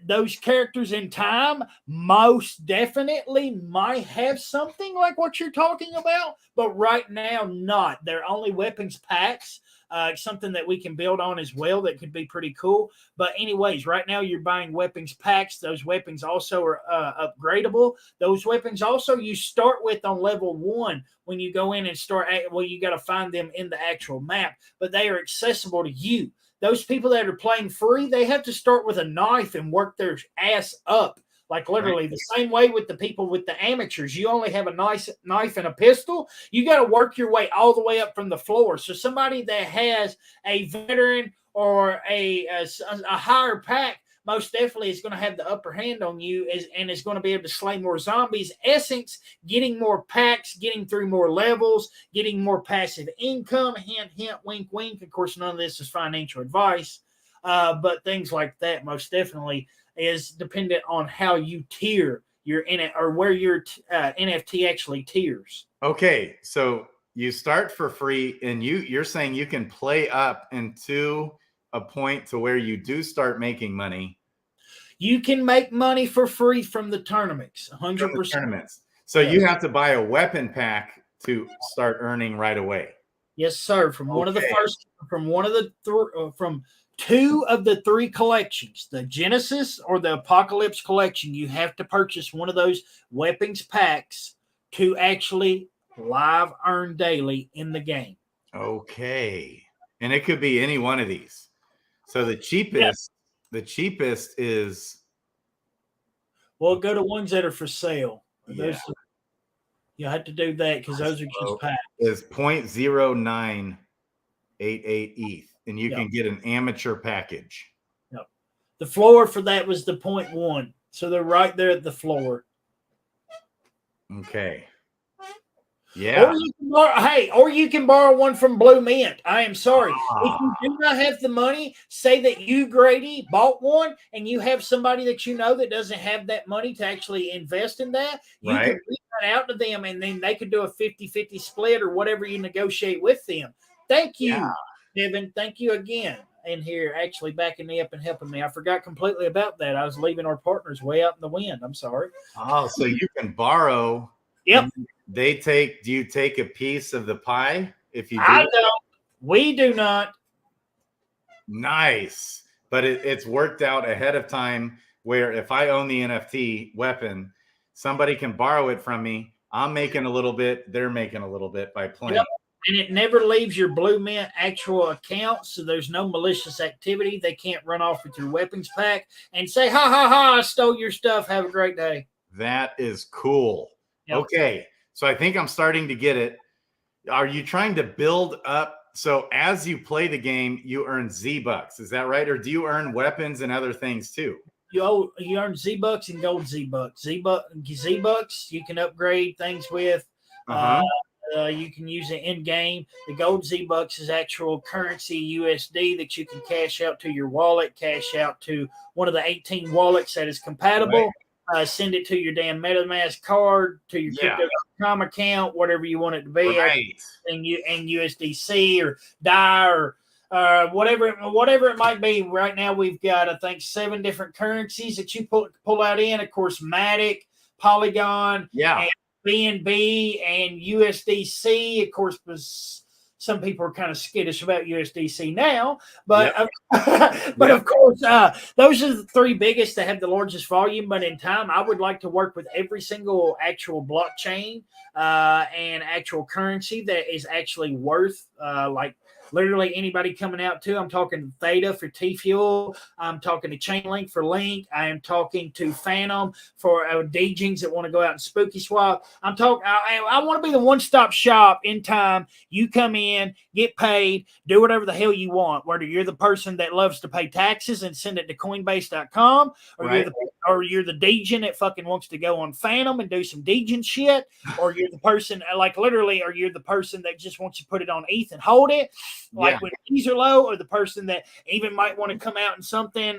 Those characters in time most definitely might have something like what you're talking about, but right now not. They're only weapons packs, something that we can build on as well that could be pretty cool. But anyways, right now you're buying weapons packs. Those weapons also are upgradable. Those weapons also you start with on level 1 when you go in and start. Well, you got to find them in the actual map, but they are accessible to you. Those people that are playing free, they have to start with a knife and work their ass up. Like literally the same way with the people with the amateurs. You only have a nice knife and a pistol. You got to work your way all the way up from the floor. So somebody that has a veteran or a higher pack most definitely is going to have the upper hand on you and is going to be able to slay more zombies. Essence, getting more packs, getting through more levels, getting more passive income. Hint, hint, wink, wink. Of course, none of this is financial advice, but things like that most definitely is dependent on how you tier your in it or where your NFT actually tiers. Okay, so you start for free, and you're saying you can play up into a point to where you do start making money. You can make money for free from the tournaments, 100%. So you have to buy a weapon pack to start earning right away. Yes, sir. From 2 of the 3 collections, the Genesis or the Apocalypse collection, you have to purchase one of those weapons packs to actually live earn daily in the game. Okay. And it could be any one of these. So the cheapest is. Well, go to ones that are for sale. Yeah. You have to do that because those are just packs. Is 0.0988 ETH, and you can get an amateur package. Yep. The floor for that was the 0.1. So they're right there at the floor. Okay. Yeah. Or you can borrow one from Blue Mint. I am sorry. If you do not have the money, say that you, Grady, bought one and you have somebody that you know that doesn't have that money to actually invest in that. You can reach that out to them and then they could do a 50-50 split or whatever you negotiate with them. Thank you, Devin. Thank you again. In here actually backing me up and helping me. I forgot completely about that. I was leaving our partners way out in the wind. I'm sorry. Oh, so you can borrow. Yep. Do you take a piece of the pie if you do? I don't. We do not. Nice. But it's worked out ahead of time where if I own the NFT weapon, somebody can borrow it from me. I'm making a little bit. They're making a little bit by playing. Yep. And it never leaves your Blue Mint actual account, so there's no malicious activity. They can't run off with your weapons pack and say, ha, ha, ha, I stole your stuff. Have a great day. That is cool. Yep. Okay, so I think I'm starting to get it. Are you trying to build up? So as you play the game, you earn Z-Bucks. Is that right? Or do you earn weapons and other things too? You earn Z-Bucks and gold Z-Bucks. Z-Bucks you can upgrade things with. You can use it in game. The gold Z-Bucks is actual currency USD that you can cash out to your wallet, cash out to one of the 18 wallets that is compatible. Right. Send it to your damn MetaMask card, to your Crypto.com account, whatever you want it to be. Right. And USDC or DAI or whatever it might be. Right now we've got, I think, 7 different currencies that you pull out in. Of course, Matic, Polygon, and BNB and USDC. Of course, some people are kind of skittish about USDC now, but of course, those are the 3 biggest that have the largest volume. But in time, I would like to work with every single actual blockchain and actual currency that is actually worth like literally anybody coming out to. I'm talking Theta for T-Fuel. I'm talking to Chainlink for Link. I am talking to Phantom for DJs that want to go out and spooky swap. I'm talking. I want to be the one-stop shop in time. You come in, get paid, do whatever the hell you want. Whether you're the person that loves to pay taxes and send it to Coinbase.com, or you're the DJ that fucking wants to go on Phantom and do some DJ shit, or you're the person or you're the person that just wants to put it on ETH and hold it. Like when fees are low, or the person that even might want to come out in something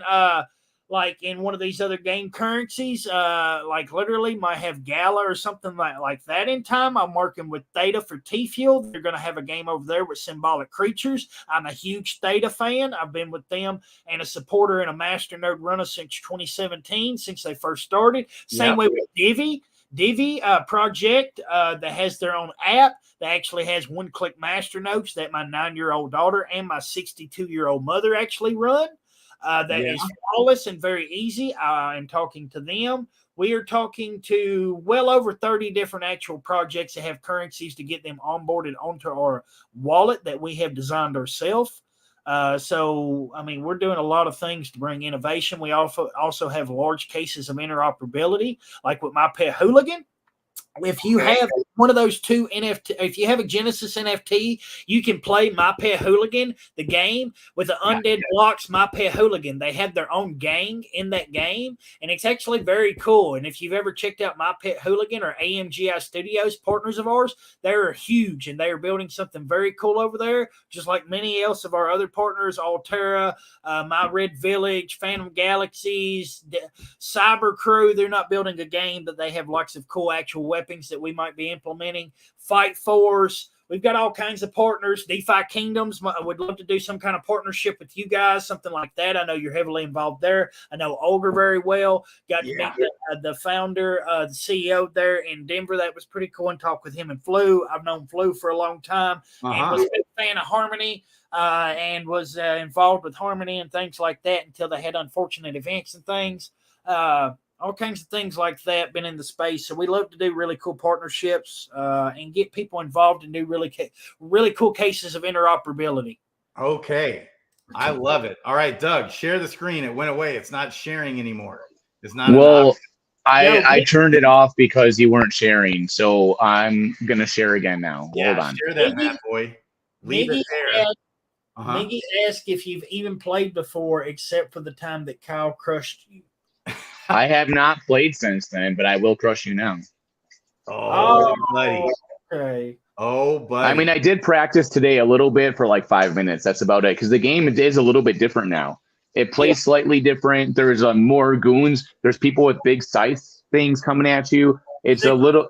like in one of these other game currencies, like literally might have Gala or something like that in time. I'm working with Theta for T-Fuel. They're going to have a game over there with Symbolic Creatures. I'm a huge Theta fan. I've been with them and a supporter and a master node runner since 2017, since they first started. Same way with Defi project that has their own app that actually has one-click master nodes that my 9-year-old daughter and my 62-year-old mother actually run. That is flawless and very easy. I am talking to them. We are talking to well over 30 different actual projects that have currencies to get them onboarded onto our wallet that we have designed ourselves. So, I mean, we're doing a lot of things to bring innovation. We also have large cases of interoperability, like with My Pet Hooligan. If you have one of those 2 NFT, if you have a Genesis NFT, you can play My Pet Hooligan, the game, with the Undead blocks My Pet Hooligan. They have their own gang in that game, and it's actually very cool. And if you've ever checked out My Pet Hooligan or AMGI Studios, partners of ours, they're huge, and they are building something very cool over there, just like many else of our other partners, Altera, My Red Village, Phantom Galaxies, Cyber Crew. They're not building a game, but they have lots of cool actual weapons that we might be implementing. Fight Force. We've got all kinds of partners. DeFi Kingdoms. I would love to do some kind of partnership with you guys, something like that. I know you're heavily involved there. I know Olger very well. Got to meet the founder, the CEO there in Denver. That was pretty cool, and talk with him and Flu. I've known Flu for a long time and was a big fan of Harmony and was involved with Harmony and things like that until they had unfortunate events and things. All kinds of things like that, been in the space. So we love to do really cool partnerships and get people involved and do really cool cases of interoperability. Okay. I love it. All right, Doug, share the screen. It went away. It's not sharing anymore. It's not. Well, I turned it off because you weren't sharing. So I'm going to share again now. Yeah, hold on. Share that, Matt boy. Leave it there. Miggy asked if you've even played before, except for the time that Kyle crushed you. I have not played since then, but I will crush you now. Oh, buddy. Okay. Oh, buddy. I mean, I did practice today a little bit for like 5 minutes. That's about it. Because the game is a little bit different now. It plays slightly different. There's more goons. There's people with big scythe things coming at you. It's a little,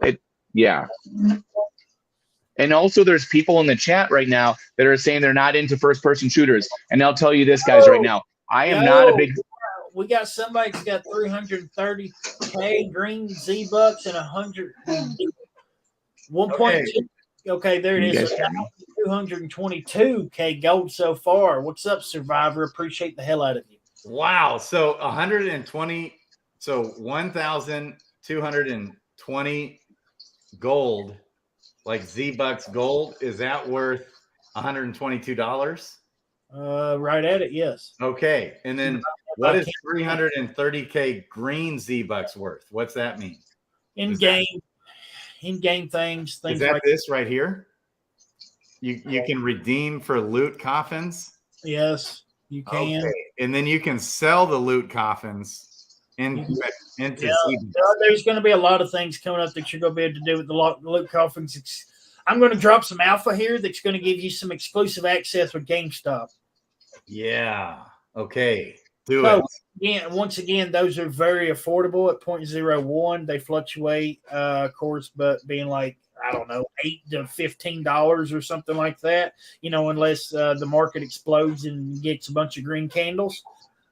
And also there's people in the chat right now that are saying they're not into first-person shooters. And I'll tell you this, guys, right now. I am not a big... We got somebody that's got 330K green Z-Bucks and 1.2. Okay, there it is. 222K gold so far. What's up, Survivor? Appreciate the hell out of you. Wow. So 120. So 1,220 gold like Z-Bucks gold, is that worth $122? Right at it, yes. Okay. And then what is 330K green Z-Bucks worth? What's that mean? In-game things Is that like this right here? You can redeem for loot coffins? Yes, you can. Okay. And then you can sell the loot coffins into Z-Bucks. There's going to be a lot of things coming up that you're going to be able to do with the loot coffins. I'm going to drop some alpha here that's going to give you some exclusive access with GameStop. Yeah. Okay. Do it. Once again, those are very affordable at 0.01. They fluctuate, of course, but being like, I don't know, $8 to $15 or something like that, unless the market explodes and gets a bunch of green candles.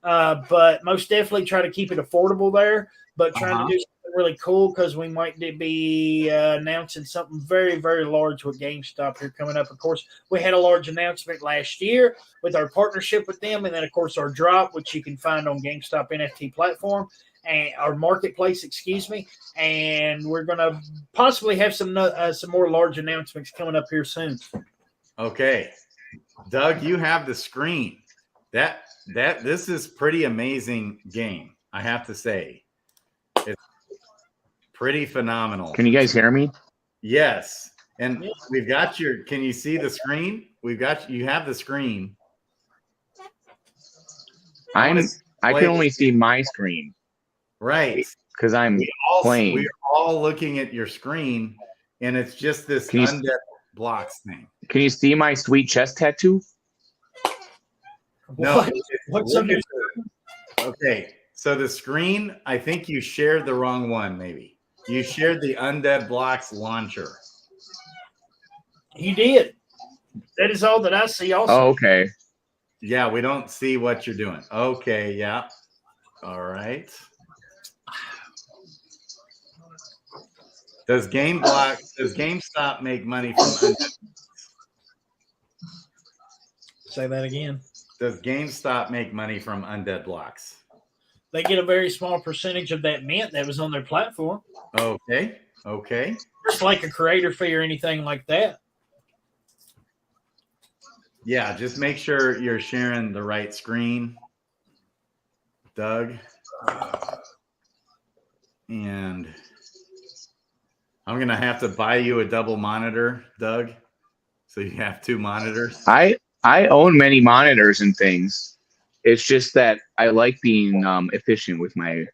But most definitely try to keep it affordable there, but trying to do something really cool because we might be announcing something very, very large with GameStop here coming up. Of course, we had a large announcement last year with our partnership with them, and then, of course, our drop, which you can find on GameStop NFT platform. And our marketplace, and we're going to possibly have some more large announcements coming up here soon. Okay, Doug, you have the screen. This is pretty amazing game, I have to say. It's pretty phenomenal. Can you guys hear me? Yes, and we've got your. Can you see the screen? You have the screen. I can only see my screen. Right. Because I'm playing. We're all looking at your screen, and it's just this Undead blocks thing. Can you see my sweet chest tattoo? No. What's under? Okay. So the screen, I think you shared the wrong one, maybe. You shared the Undead blocks launcher. You did. That is all that I see also. Oh, okay. Yeah, we don't see what you're doing. Okay, yeah. All right. Does GameStop make money from Undead? Say that again. Does GameStop make money from Undead blocks? They get a very small percentage of that mint that was on their platform. Okay. Okay. Just like a creator fee or anything like that. Yeah, just make sure you're sharing the right screen, Doug. And I'm going to have to buy you a double monitor, Doug. So you have two monitors. I own many monitors and things. It's just that I like being efficient with my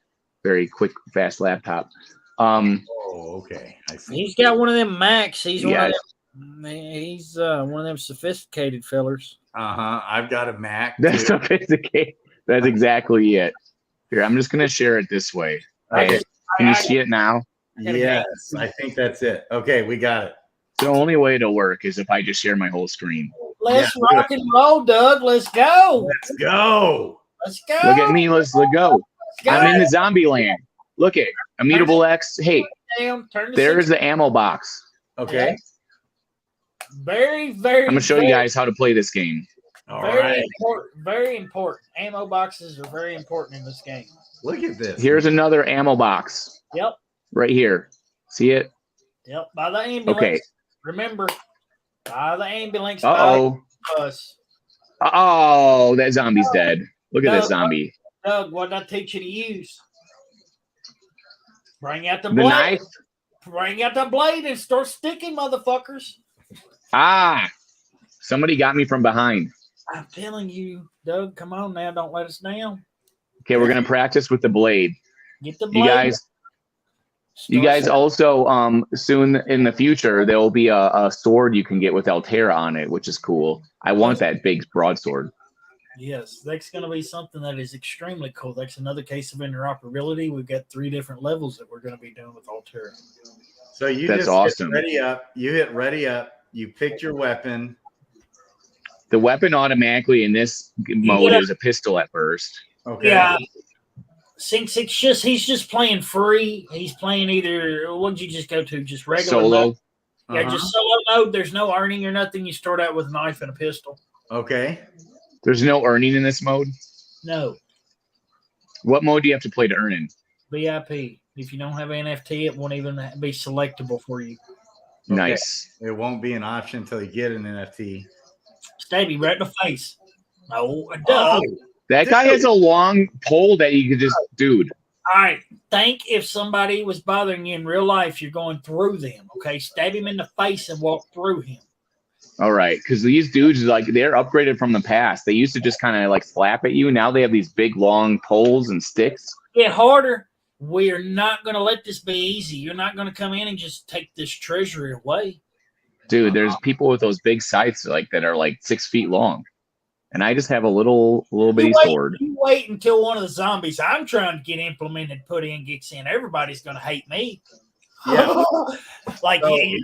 very quick, fast laptop. Oh, okay. I see. He's got one of them Macs. He's one of them sophisticated fellers. I've got a Mac. That's sophisticated. That's exactly it. Here, I'm just gonna share it this way. Hey, can you see it now? Yes, I think that's it. Okay, we got it. The only way to work is if I just share my whole screen. Let's rock and roll, Doug. Let's go. Let's go. Let's go. Look at me. Let's go. I'm in the zombie land. Look at Immutable X. Hey, there's the ammo box. Okay. Very, very. I'm gonna show you guys how to play this game. All right. Important, very important. Ammo boxes are very important in this game. Look at this. Here's another ammo box. Yep. Right here. See it? Yep. By the ambulance. Okay. Remember, by the ambulance. Uh-oh. Us. Oh, that zombie's dead. Look at this zombie. Doug, what did I teach you to use? Bring out the The blade. knife? Bring out the blade and start sticking, motherfuckers. Ah, somebody got me from behind. I'm telling you, Doug, come on now. Don't let us down. Okay, we're going to practice with the blade. Get the blade. You guys also, soon in the future, there will be a sword you can get with Altera on it, which is cool. I want that big broadsword. Yes, that's going to be something that is extremely cool. That's another case of interoperability. We've got 3 different levels that we're going to be doing with Altera. So you That's just awesome. hit ready up. You hit ready up. You picked your weapon. The weapon automatically in this mode is a pistol at first. Okay. Yeah. Since he's just playing free. He's playing either, what did you just go to? Just regular Solo. mode? Yeah, just solo mode. There's no earning or nothing. You start out with a knife and a pistol. Okay. There's no earning in this mode? No. What mode do you have to play to earn in? VIP. If you don't have NFT, it won't even be selectable for you. Nice. It won't be an option until you get an NFT. Stabby right in the face. No, duh. Oh, That guy has a long pole that you could just, dude. All right. Think if somebody was bothering you in real life, you're going through them. Okay. Stab him in the face and walk through him. All right. Because these dudes, like, they're upgraded from the past. They used to just kind of like slap at you. Now they have these big, long poles and sticks. Get harder. We're not going to let this be easy. You're not going to come in and just take this treasury away. Dude, there's people with those big scythes like that are like 6 feet long. And I just have a little bitty sword. You wait until one of the zombies I'm trying to get implemented, put in, gets in. Everybody's going to hate me. Yeah. Like, So, yeah,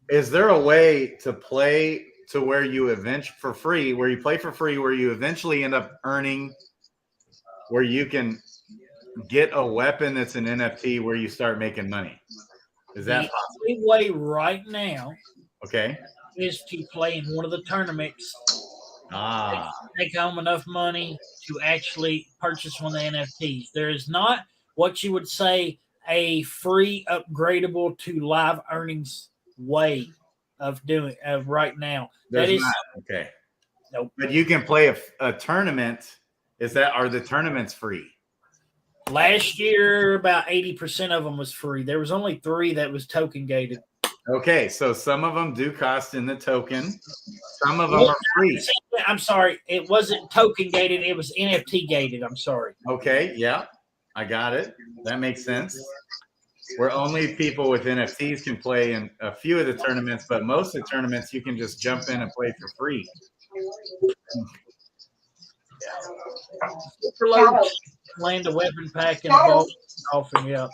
is there a way to play to where you for free, where you play for free, where you eventually end up earning, where you can get a weapon that's an NFT where you start making money? Is that the only way right now okay? is to play in one of the tournaments, take home enough money to actually purchase one of the NFTs. There is not what you would say a free upgradable to live earnings way of doing right now. There's not. Okay. Nope. But you can play a tournament. Are the tournaments free? Last year, about 80% of them was free. There was only 3 that was token gated. Okay, so some of them do cost in the token. Some of them are free. I'm sorry, it wasn't token gated. It was NFT gated. I'm sorry. Okay, yeah, I got it. That makes sense. Where only people with NFTs can play in a few of the tournaments, but most of the tournaments you can just jump in and play for free. Land a weapon pack in a vault coffin. Yeah,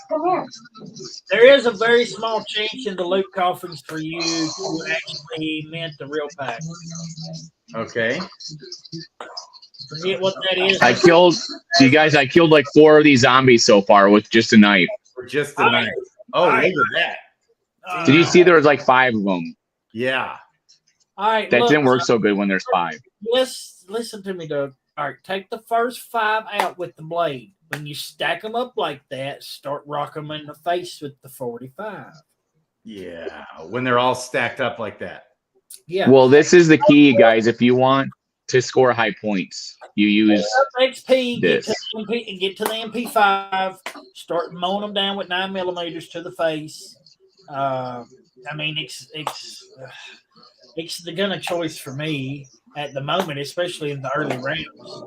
there is a very small change in the loot coffins for you to actually mint the real pack. Okay. Forget what that is. I killed like 4 of these zombies so far with just a knife. Or just the knife. Oh, look at that. Did you see there was like 5 of them? Yeah. All right. That didn't work so good when there's 5. Listen to me, Doug. All right, take the first 5 out with the blade. When you stack them up like that, start rocking them in the face with the 45. Yeah, when they're all stacked up like that. Yeah. Well, this is the key, guys. If you want to score high points, you use XP, this. Get to the MP5, start mowing them down with 9mm to the face. I mean, it's the gun of choice for me at the moment, especially in the early rounds.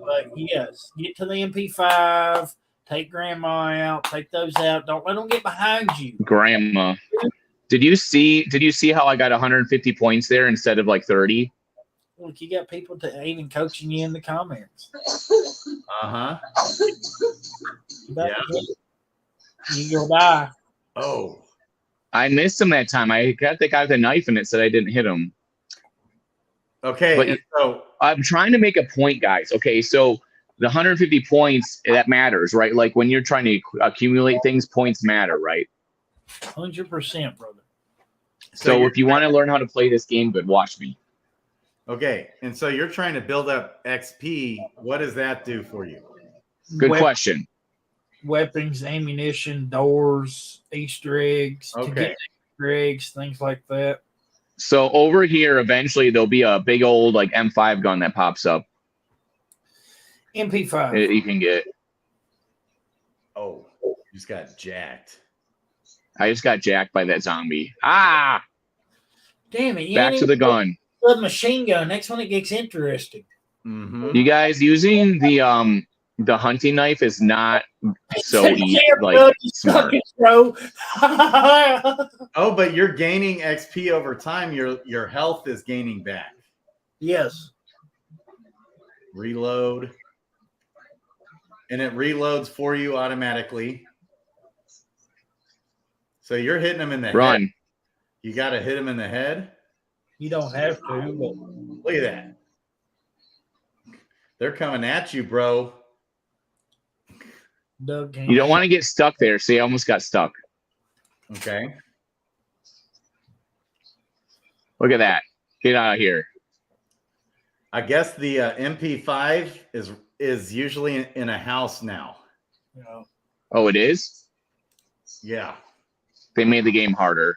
But yes, get to the MP5, take grandma out, take those out. Don't let them get behind you. Grandma. Did you see how I got 150 points there instead of like 30? Look, you got people even coaching you in the comments. Uh-huh. Yeah. You go die. Oh. I missed him that time. I got the guy with a knife and it said I didn't hit him. Okay, but so I'm trying to make a point, guys. Okay, so the 150 points, that matters, right? Like when you're trying to accumulate things, points matter, right? 100%, brother. So if you want to learn how to play this game, good, watch me. Okay, and so you're trying to build up XP. What does that do for you? Good question. Weapons, ammunition, doors, Easter eggs, to get Easter eggs, things like that. So over here, eventually there'll be a big old like M5 gun that pops up. MP5. You can get. Oh, you just got jacked. I just got jacked by that zombie. Ah! Damn it! Back to the gun. The machine gun. Next one, it gets interesting. Mm-hmm. You guys using the hunting knife is not so easy. Like smart. Oh, but you're gaining XP over time. Your health is gaining back. Yes. Reload. And it reloads for you automatically. So you're hitting them in the head. You got to hit them in the head. You don't have to. But look at that. They're coming at you, bro. You don't want to get stuck there. See, I almost got stuck. Okay. Look at that. Get out of here. I guess the MP5 is usually in a house now. Oh, it is? Yeah. They made the game harder.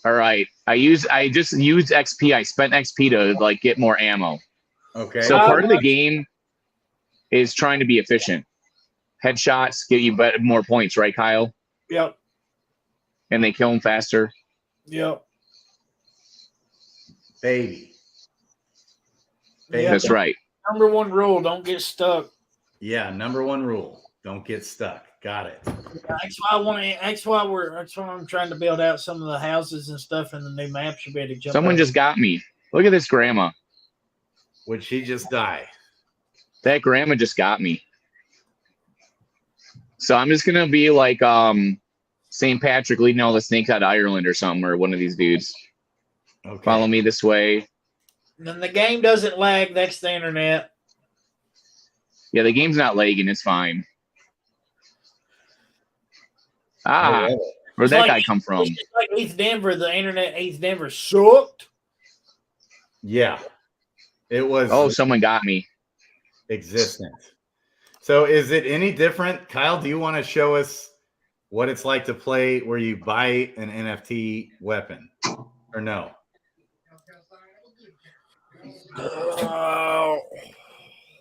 All right. I just used XP. I spent XP to like get more ammo. Okay. So part of the game is trying to be efficient. Headshots get you more points, right, Kyle? Yep. And they kill them faster. Yep. Baby. That's right. Number one rule: don't get stuck. Yeah, number one rule: don't get stuck. Got it. That's why I want to. That's why I'm trying to build out some of the houses and stuff in the new map. Should be able to jump. Someone just got me. Look at this grandma. Would she just die? That grandma just got me. So I'm just gonna be like St. Patrick leading all the snakes out of Ireland or something, or one of these dudes. Okay. Follow me this way. Then the game doesn't lag. That's the internet. Yeah, the game's not lagging. It's fine. Ah, where'd that guy come from? It's just like East Denver. The internet East Denver sucked. Yeah. It was. Oh, someone got me. Existent. So is it any different? Kyle, do you want to show us what it's like to play where you buy an NFT weapon or no?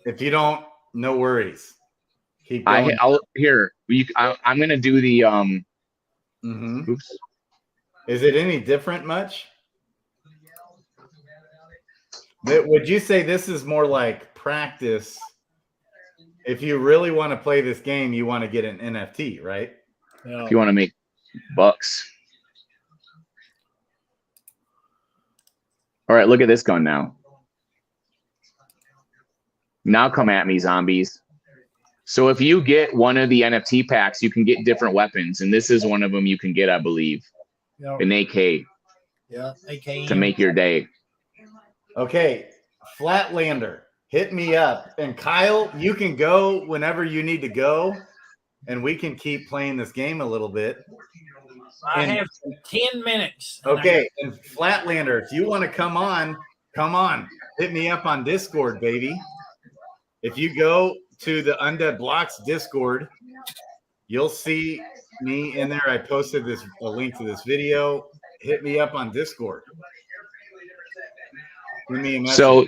If you don't, no worries. Keep going. I'm gonna do the Oops. Is it any different much? Would you say this is more like practice? If you really want to play this game, you want to get an NFT, right? If you want to make bucks. All right, look at this gun now. Now come at me, zombies. So if you get one of the NFT packs, you can get different weapons, and this is one of them you can get, I believe. Yep. An AK. Yeah, AK. To make your day. Okay, Flatlander, hit me up. And Kyle, you can go whenever you need to go, and we can keep playing this game a little bit. I have 10 minutes. Okay, and Flatlander, if you want to come on, hit me up on Discord, baby. If you go to the Undead Blocks Discord, you'll see me in there. I posted a link to this video. Hit me up on Discord. Give me a message. So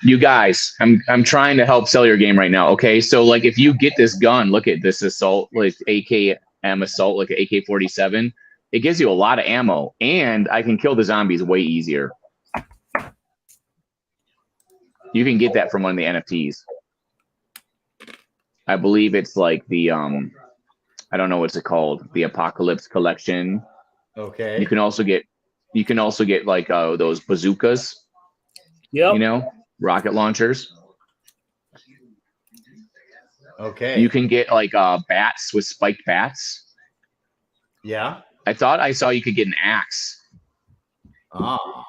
you guys, I'm trying to help sell your game right now. Okay, so like if you get this gun, look at this assault, like AKM assault, like an AK-47. It gives you a lot of ammo, and I can kill the zombies way easier. You can get that from one of the NFTs. I believe it's like the I don't know what's it called, the Apocalypse Collection. Okay. You can also get like those bazookas. Yep. You know, rocket launchers. Okay. You can get like bats with spiked bats. Yeah. I thought I saw you could get an axe. Ah.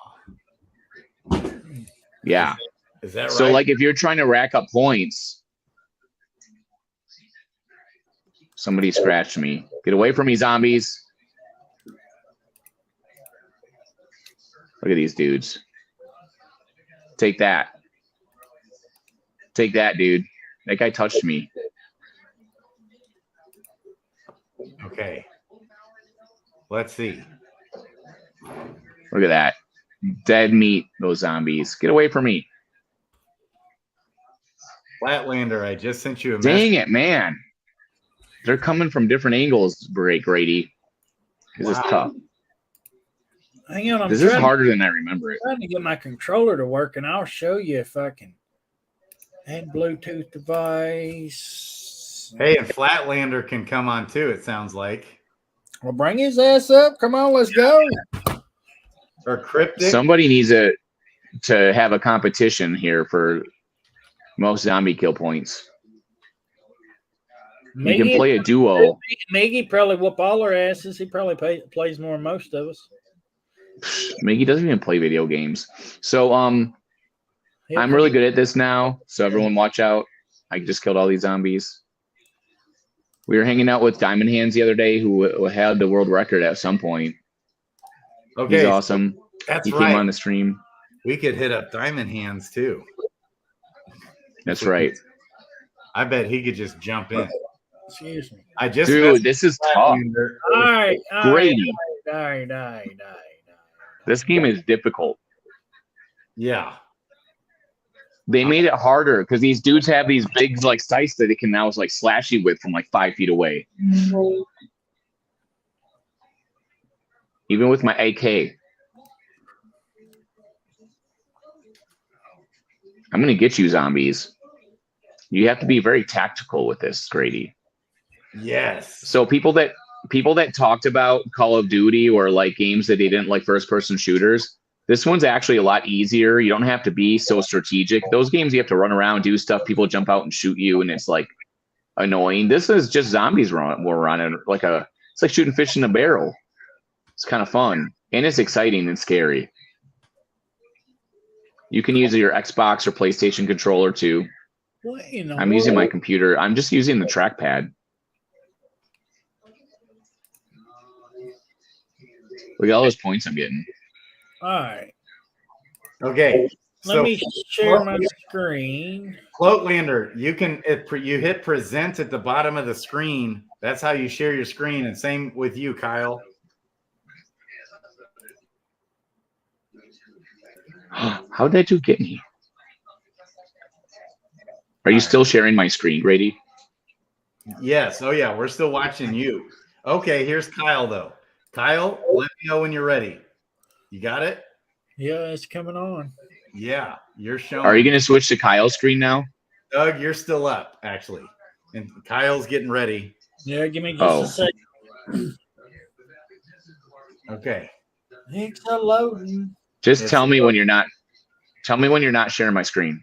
Yeah. Is that right? So like if you're trying to rack up points. Somebody scratched me. Get away from me, zombies. Look at these dudes. Take that. Take that, dude. That guy touched me. Okay. Let's see. Look at that. Dead meat, those zombies. Get away from me. Flatlander, I just sent you a message. Dang it, man. They're coming from different angles, Grady. This is tough. Hang on, this is harder than I remember it. I'm trying to get my controller to work, and I'll show you if I can add Bluetooth device. Hey, and Flatlander can come on too, it sounds like. Well, bring his ass up. Come on, let's go. Or Cryptic. Somebody needs to have a competition here for most zombie kill points. You can play a duo. Miggy probably whoop all our asses. He probably plays more than most of us. Miggy doesn't even play video games. So I'm really good at this now. So everyone watch out. I just killed all these zombies. We were hanging out with Diamond Hands the other day, who had the world record at some point. Okay. He's awesome. That's he right. came on the stream. We could hit up Diamond Hands too. That's right. I bet he could just jump in. Excuse me. I just Dude, this is tough. All right. Grady. Die. This game is difficult. Yeah. They made it harder because these dudes have these big like sights that it can now like slash you with from like 5 feet away. Even with my AK. I'm gonna get you, zombies. You have to be very tactical with this, Grady. Yes. So people that talked about Call of Duty or like games that they didn't like first-person shooters, this one's actually a lot easier. You don't have to be so strategic. Those games you have to run around, do stuff, people jump out and shoot you, and it's like annoying. This is just zombies we're running it's like shooting fish in a barrel. It's kind of fun. And it's exciting and scary. You can use your Xbox or PlayStation controller too. I'm using my computer. I'm just using the trackpad. Look at all those points I'm getting. All right. Okay. Let me share my screen. Klaytn, you hit present at the bottom of the screen. That's how you share your screen. And same with you, Kyle. How did you get me? Are you still sharing my screen, Grady? Yes. Oh, yeah. We're still watching you. Okay. Here's Kyle, though. Kyle, let me know when you're ready. You got it? Yeah, it's coming on. Yeah. You're showing. Are you going to switch to Kyle's screen now? Doug, you're still up, actually. And Kyle's getting ready. Yeah, give me just a second. Okay. It's loading. Just tell me when you're not. Tell me when you're not sharing my screen.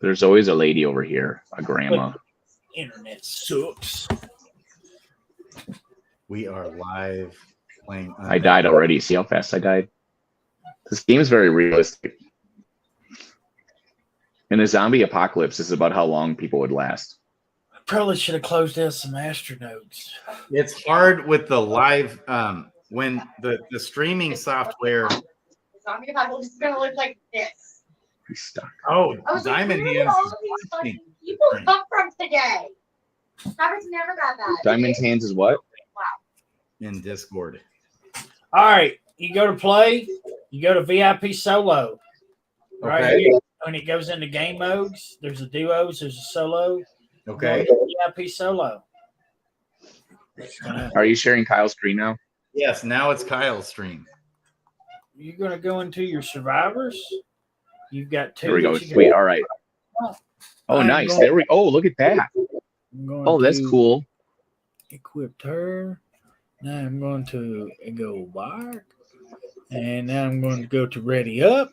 There's always a lady over here, a grandma. Internet sucks. We are live playing. I died already. See how fast I died? This game is very realistic. In a zombie apocalypse, this is about how long people would last. Probably should have closed out some astronautes. It's hard with the live when the streaming software. The zombie apocalypse is gonna look like this. He's stuck. Oh, I was Diamond like, Hands. all of these fucking people come from today. Robert's never got that. Diamond Hands is what? Wow. In Discord. All right, you go to play. You go to VIP solo. Right Okay. here, when it goes into game modes, there's a duos, there's a solo. Okay. VIP solo. Are you sharing Kyle's screen now? Yes. Now it's Kyle's stream. You're gonna go into your survivors. You've got two. There we go. that you Sweet. got. All right. Oh, I'm nice. going- There we. Oh, look at that. I'm going Oh, that's to cool. Equip her. Now I'm going to go back, and now I'm going to go to ready up.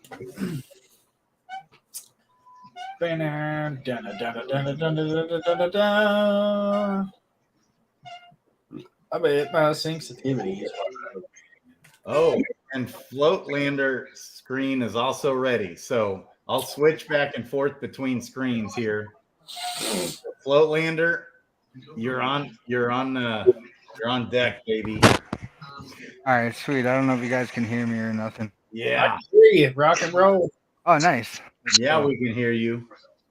I bet my sensitivity is. Oh, and Floatlander's screen is also ready. So I'll switch back and forth between screens here. Floatlander, you're on deck, baby. All right, sweet. I don't know if you guys can hear me or nothing. Yeah. I hear you. Rock and roll. Oh, nice. Yeah, we can hear you.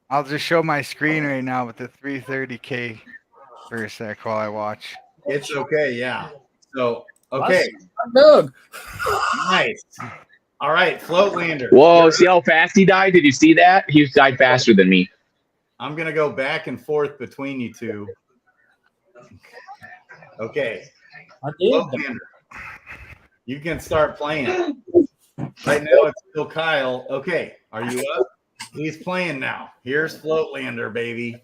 I'll just show my screen right now with the 330K for a sec while I watch. It's okay, yeah. So okay, Doug. nice. All right, Floatlander. Whoa! See how fast he died? Did you see that? He died faster than me. I'm gonna go back and forth between you two. Okay. I did. Floatlander, you can start playing. Right now it's still Kyle. Okay, are you up? He's playing now. Here's Floatlander, baby.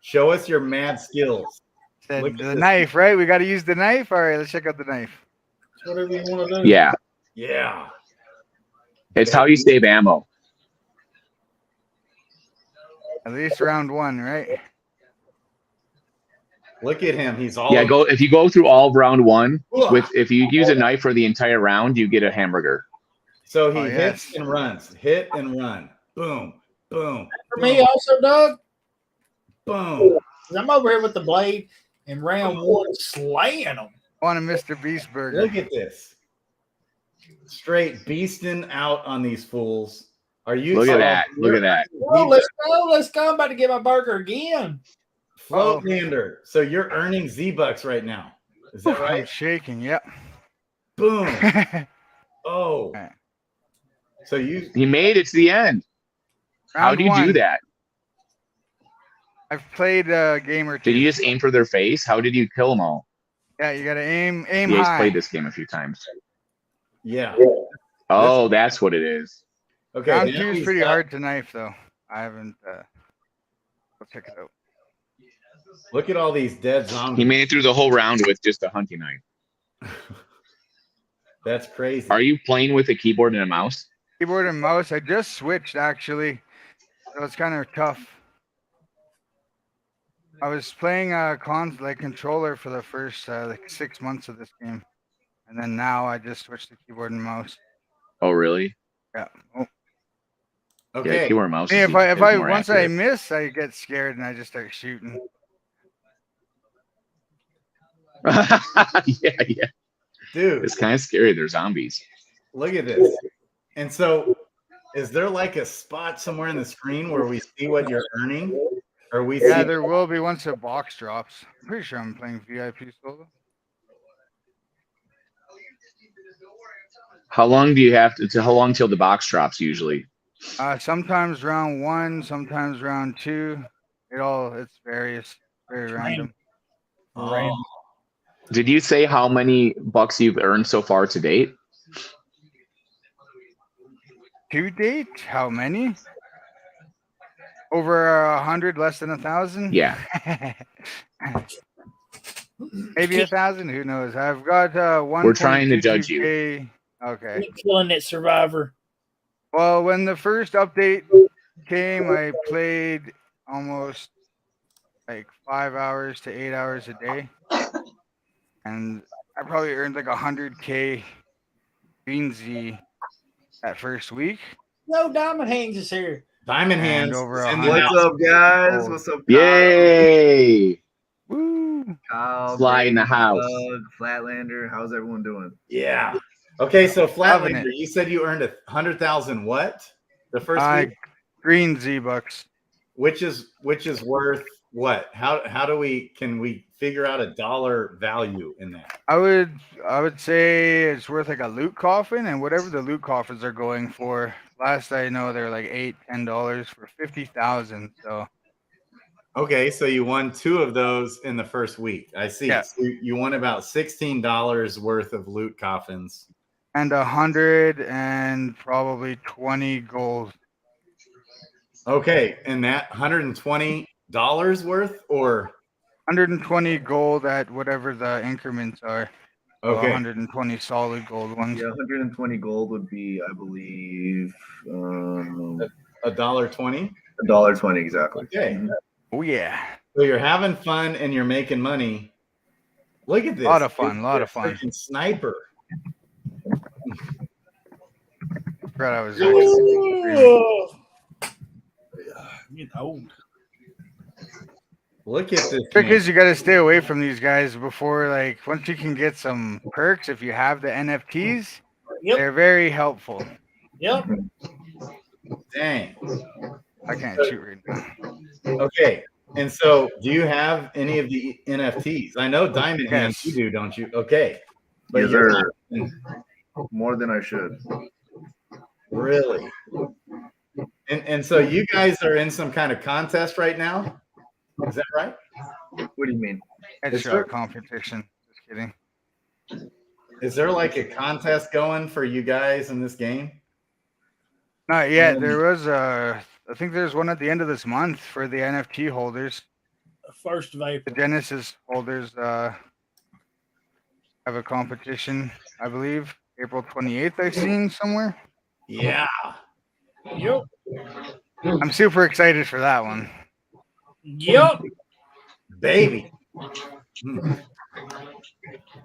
Show us your mad skills. Said Look at the this. knife, right? We got to use the knife. All right, let's check out the knife. Whatever you want to do. Yeah, Yeah. it's how you save ammo. At least round one, right? Look at him. He's all Yeah, go if you go through all of round one if you use a knife for the entire round, you get a hamburger. So he Oh, yes. hits and runs. Hit and run. Boom. Boom. For me also, Doug. Boom. I'm over here with the blade and round one slaying them. I want a Mr. Beast burger. Look at this. Straight beasting out on these fools. Are you? Look at that. Look at that. Oh, let's go. Let's go. I'm about to get my burger again. Floatlander. So you're earning Z-Bucks right now. Is that I'm right? shaking. Yep. Boom. Oh. So He made it to the end. How do you do that? I've played a game or two. Did you just aim for their face? How did you kill them all? Yeah, you gotta aim Yeah, high. he's played this game a few times. Yeah. Oh, that's what it is. Okay. Round 2 is pretty hard to knife, though. I haven't. I'll check it out. Look at all these dead zombies. He made it through the whole round with just a hunting knife. That's crazy. Are you playing with a keyboard and a mouse? Keyboard and mouse. I just switched, actually. So it's kind of tough. I was playing a controller for the first like 6 months of this game, and then now I just switched to keyboard and mouse. Oh, really? Yeah. Oh. Okay. Yeah, keyboard and mouse. Hey, is if I more once accurate. I miss, I get scared and I just start shooting. Yeah. Dude, It's kind of scary. They're zombies. look at this. And so, is there like a spot somewhere in the screen where we see what you're earning? Or we Yeah, see there will be once a box drops. I'm pretty sure I'm playing VIP solo. How long do you have to? How long till the box drops usually? Sometimes round 1, sometimes round 2. It's very random. Oh. Did you say how many bucks you've earned so far to date? To date, how many? Over 100, less than 1,000? Yeah. Maybe 1,000. Who knows? I've got 1. We're trying to judge you. Okay. Keep killing it, Survivor. Well, when the first update came, I played almost like 5 hours to 8 hours a day, and I probably earned like 100K Green Z that first week. No, Diamond Hands is here. Diamond Hands. over send 100. them What's out. up, guys? What's up, Kyle? Yay! Woo! Kyle, Fly in the Brady, house. Doug, Flatlander. How's everyone doing? Yeah. Okay, so Loving Flatlander, it. you said you earned 100,000 what? The first week? Green Z bucks. Which is worth what? How can we figure out a dollar value in that? I would say it's worth like a loot coffin, and whatever the loot coffins are going for. Last I know, they're like $8-10 for 50,000. So Okay, so you won 2 of those in the first week. I see. Yeah. So you won about $16 worth of loot coffins. and 100 and probably 20 gold. Okay, and that $120 worth, or 120 gold at whatever the increments are. So okay, 120 solid gold ones. Yeah, 120 gold would be, I believe, $1.20. $1.20 exactly. Okay, Oh yeah, so you're having fun and you're making money. Look at this. Lot of fun, Dude, lot you're of a fun. freaking sniper. Forgot I was. You know. Look at this. Trick man. is you got to stay away from these guys before, like, once you can get some perks, if you have the NFTs, Yep. they're very helpful. Yep. Dang. I can't shoot right now. Okay. And so, do you have any of the NFTs? I know Diamond Hands, Yes. you do, don't you? Okay. But Yes, you're sir. not- More than I should. really. And so you guys are in some kind of contest right now? Is that right? What do you mean? Is there- Headshot competition. Just kidding. Is there like a contest going for you guys in this game? Not yet. There was I think there's one at the end of this month for the NFT holders. First of The April. Genesis holders have a competition, I believe. April 28th, I've seen somewhere. Yeah. Yep. I'm super excited for that one. Yep. Baby.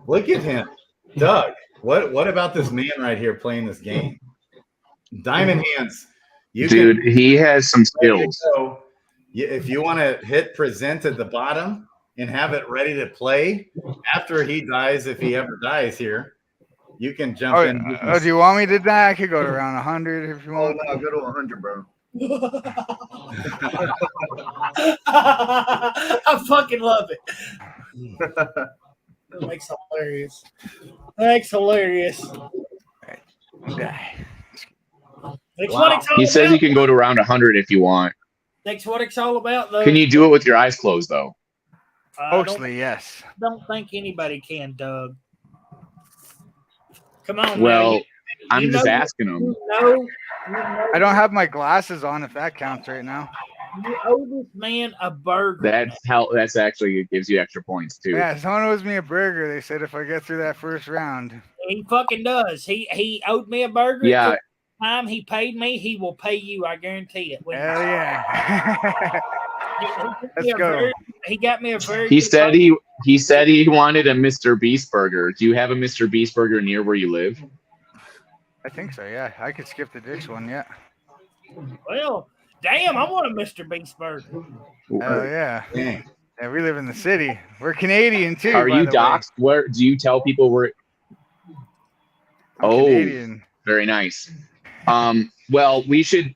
Look at him. Doug, what about this man right here playing this game? Diamond Hands. You Dude, he has some skills. So if you want to hit present at the bottom and have it ready to play after he dies, if he ever dies here, You can jump in. Oh, do you want me to die? I could go to around 100 if you Oh want. no, go to 100, bro. I fucking love it. That's hilarious. That's hilarious. Die. That's Wow. what it's all He says about. you can go to around 100 if you want. That's what it's all about, though. Can you do it with your eyes closed though? Mostly, yes. Don't think anybody can, Doug. Come on, Well, man. I'm just asking him. You know, I don't have my glasses on if that counts right now. you owe this man a burger. That's actually, it gives you extra points too. Yeah, someone owes me a burger. They said if I get through that first round. He fucking does. He owed me a burger. Yeah. The time he paid me, he will pay you. I guarantee it. Hell yeah. Let's go. He got me a burger. He said he wanted a Mr. Beast burger. Do you have a Mr. Beast burger near where you live? I think so, yeah. I could skip the dish one, yeah. Well, damn, I want a Mr. Beast burger. Hell yeah. Dang. Yeah, we live in the city. We're Canadian too. Are by you the way. doxxed? Where do you tell people where? I'm Canadian. Very nice. Well, we should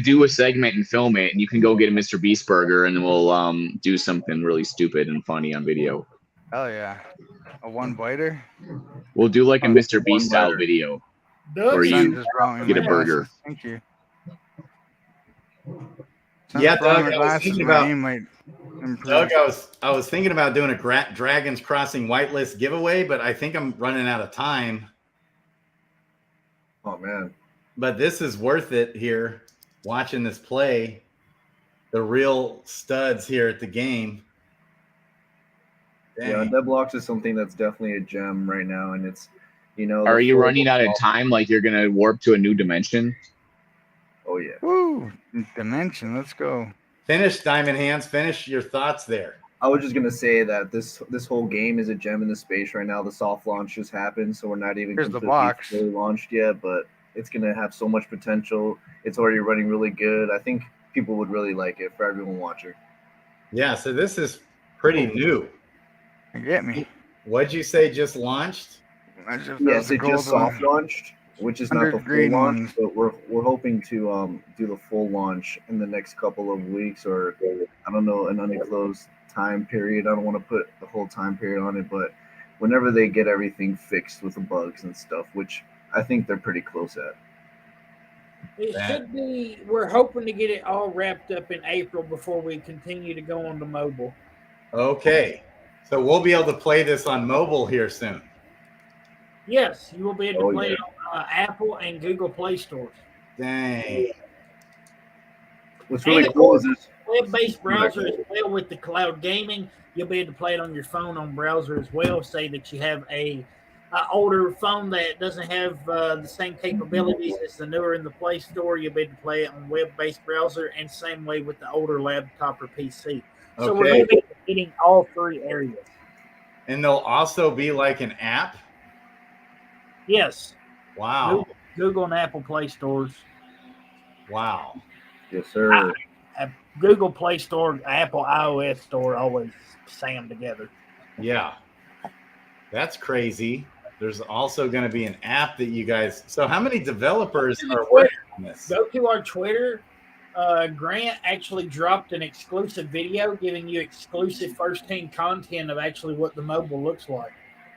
do a segment and film it, and you can go get a Mr. Beast burger, and then we'll do something really stupid and funny on video. Hell yeah. A one biter? We'll do like a Mr. Beast style video where Sun's you just wrong in get a my burger. glasses. Thank you. Yeah, Sun's wrong in Doug, my I was glasses, thinking my about- aim might improve. Doug, I was thinking about doing a Dragons Crossing whitelist giveaway, but I think I'm running out of time. Oh man. But this is worth it here, watching this play. The real studs here at the game. Yeah, Dang. Deadblocks is something that's definitely a gem right now, and it's, you know. Are the you full- running out of time? Like you're gonna warp to a new dimension? Oh yeah. Woo! Dimension, let's go. Finish, Diamond Hands. Finish your thoughts there. I was just gonna say that this whole game is a gem in the space right now. The soft launch just happened, so we're not even Here's the completely box. fully launched yet, but it's gonna have so much potential. It's already running really good. I think people would really like it for everyone watching. Yeah, so this is pretty new. Get me. What'd you say just launched? I just, Yes, the it just gold one. soft launched, which is not the 100 full green launch, ones. but we're hoping to do the full launch in the next couple of weeks, or I don't know, an unenclosed time period. I don't want to put the whole time period on it, but whenever they get everything fixed with the bugs and stuff, which I think they're pretty close at. It should be. We're hoping to get it all wrapped up in April before we continue to go on to mobile. Okay. So we'll be able to play this on mobile here soon. Yes, you will be able to Oh, play yeah. it on Apple and Google Play stores. Dang. What's really And cool is this. Web-based browser as well with the cloud gaming. You'll be able to play it on your phone on browser as well. Say that you have a older phone that doesn't have the same capabilities as the newer in the Play Store. You'll be able to play it on web-based browser, and same way with the older laptop or PC. So we're Okay. going to be hitting all three areas. And there'll also be like an app. Yes, Wow. Google and Apple Play stores. Wow. Yes, sir. Google Play Store, Apple iOS store, always say them together. Yeah. That's crazy. There's also going to be an app that you guys. So how many developers are working on this? Go to our Twitter. Grant actually dropped an exclusive video giving you exclusive first-hand content of actually what the mobile looks like.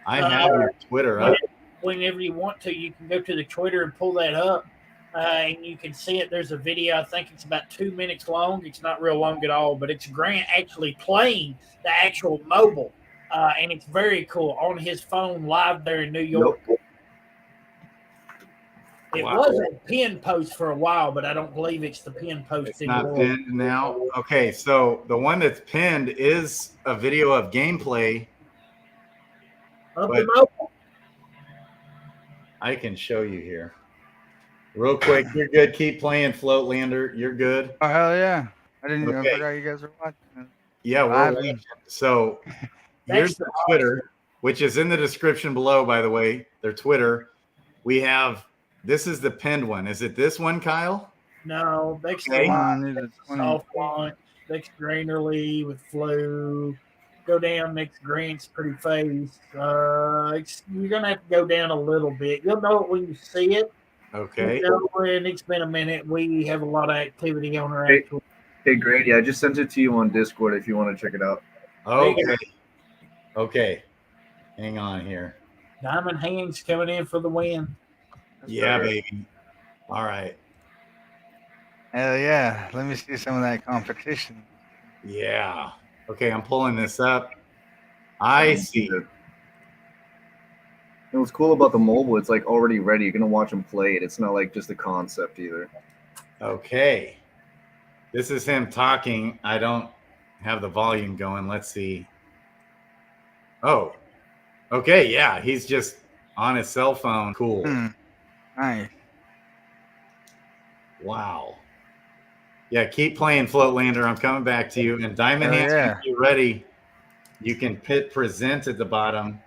I have your Twitter up. Whenever you want to, you can go to the Twitter and pull that up, and you can see it. There's a video. I think it's about 2 minutes long. It's not real long at all, but it's Grant actually playing the actual mobile, and it's very cool on his phone live there in New York. It Wow. was a pin post for a while, but I don't believe it's the pin post It's not anymore. pinned now. Okay, so the one that's pinned is a video of gameplay. Of But- the mobile. I can show you here. Real quick, you're good. Keep playing, Floatlander. You're good. Oh, hell yeah. I didn't Okay. I forgot you guys were watching. Yeah, we're Live. watching. So here's the Twitter, which is in the description below, by the way, their Twitter. We have, this is the pinned one. Is it this one, Kyle? No, Bex Okay. Come on, need a 20. soft launch, Bex Grainerly with flu. go down next grant's pretty phased. You're gonna have to go down a little bit. You'll know it when you see it. Okay. And it's been a minute. We have a lot of activity on our Hey. actual. Hey, Grady, I just sent it to you on Discord if you want to check it out. Okay. Okay. Hang on here. Diamond Hands coming in for the win. Yeah, baby. All right. Hell yeah. Let me see some of that competition. Yeah. Okay, I'm pulling this up. I see. And what's cool about the mobile, it's like already ready. You're gonna watch them play it. It's not like just a concept either. Okay. This is him talking. I don't have the volume going. Let's see. Oh. Okay, yeah. He's just on his cell phone. Cool. Nice. Wow. Yeah, keep playing, Floatlander. I'm coming back to you. And Diamond Hands, yeah. when you're ready, you can hit present at the bottom.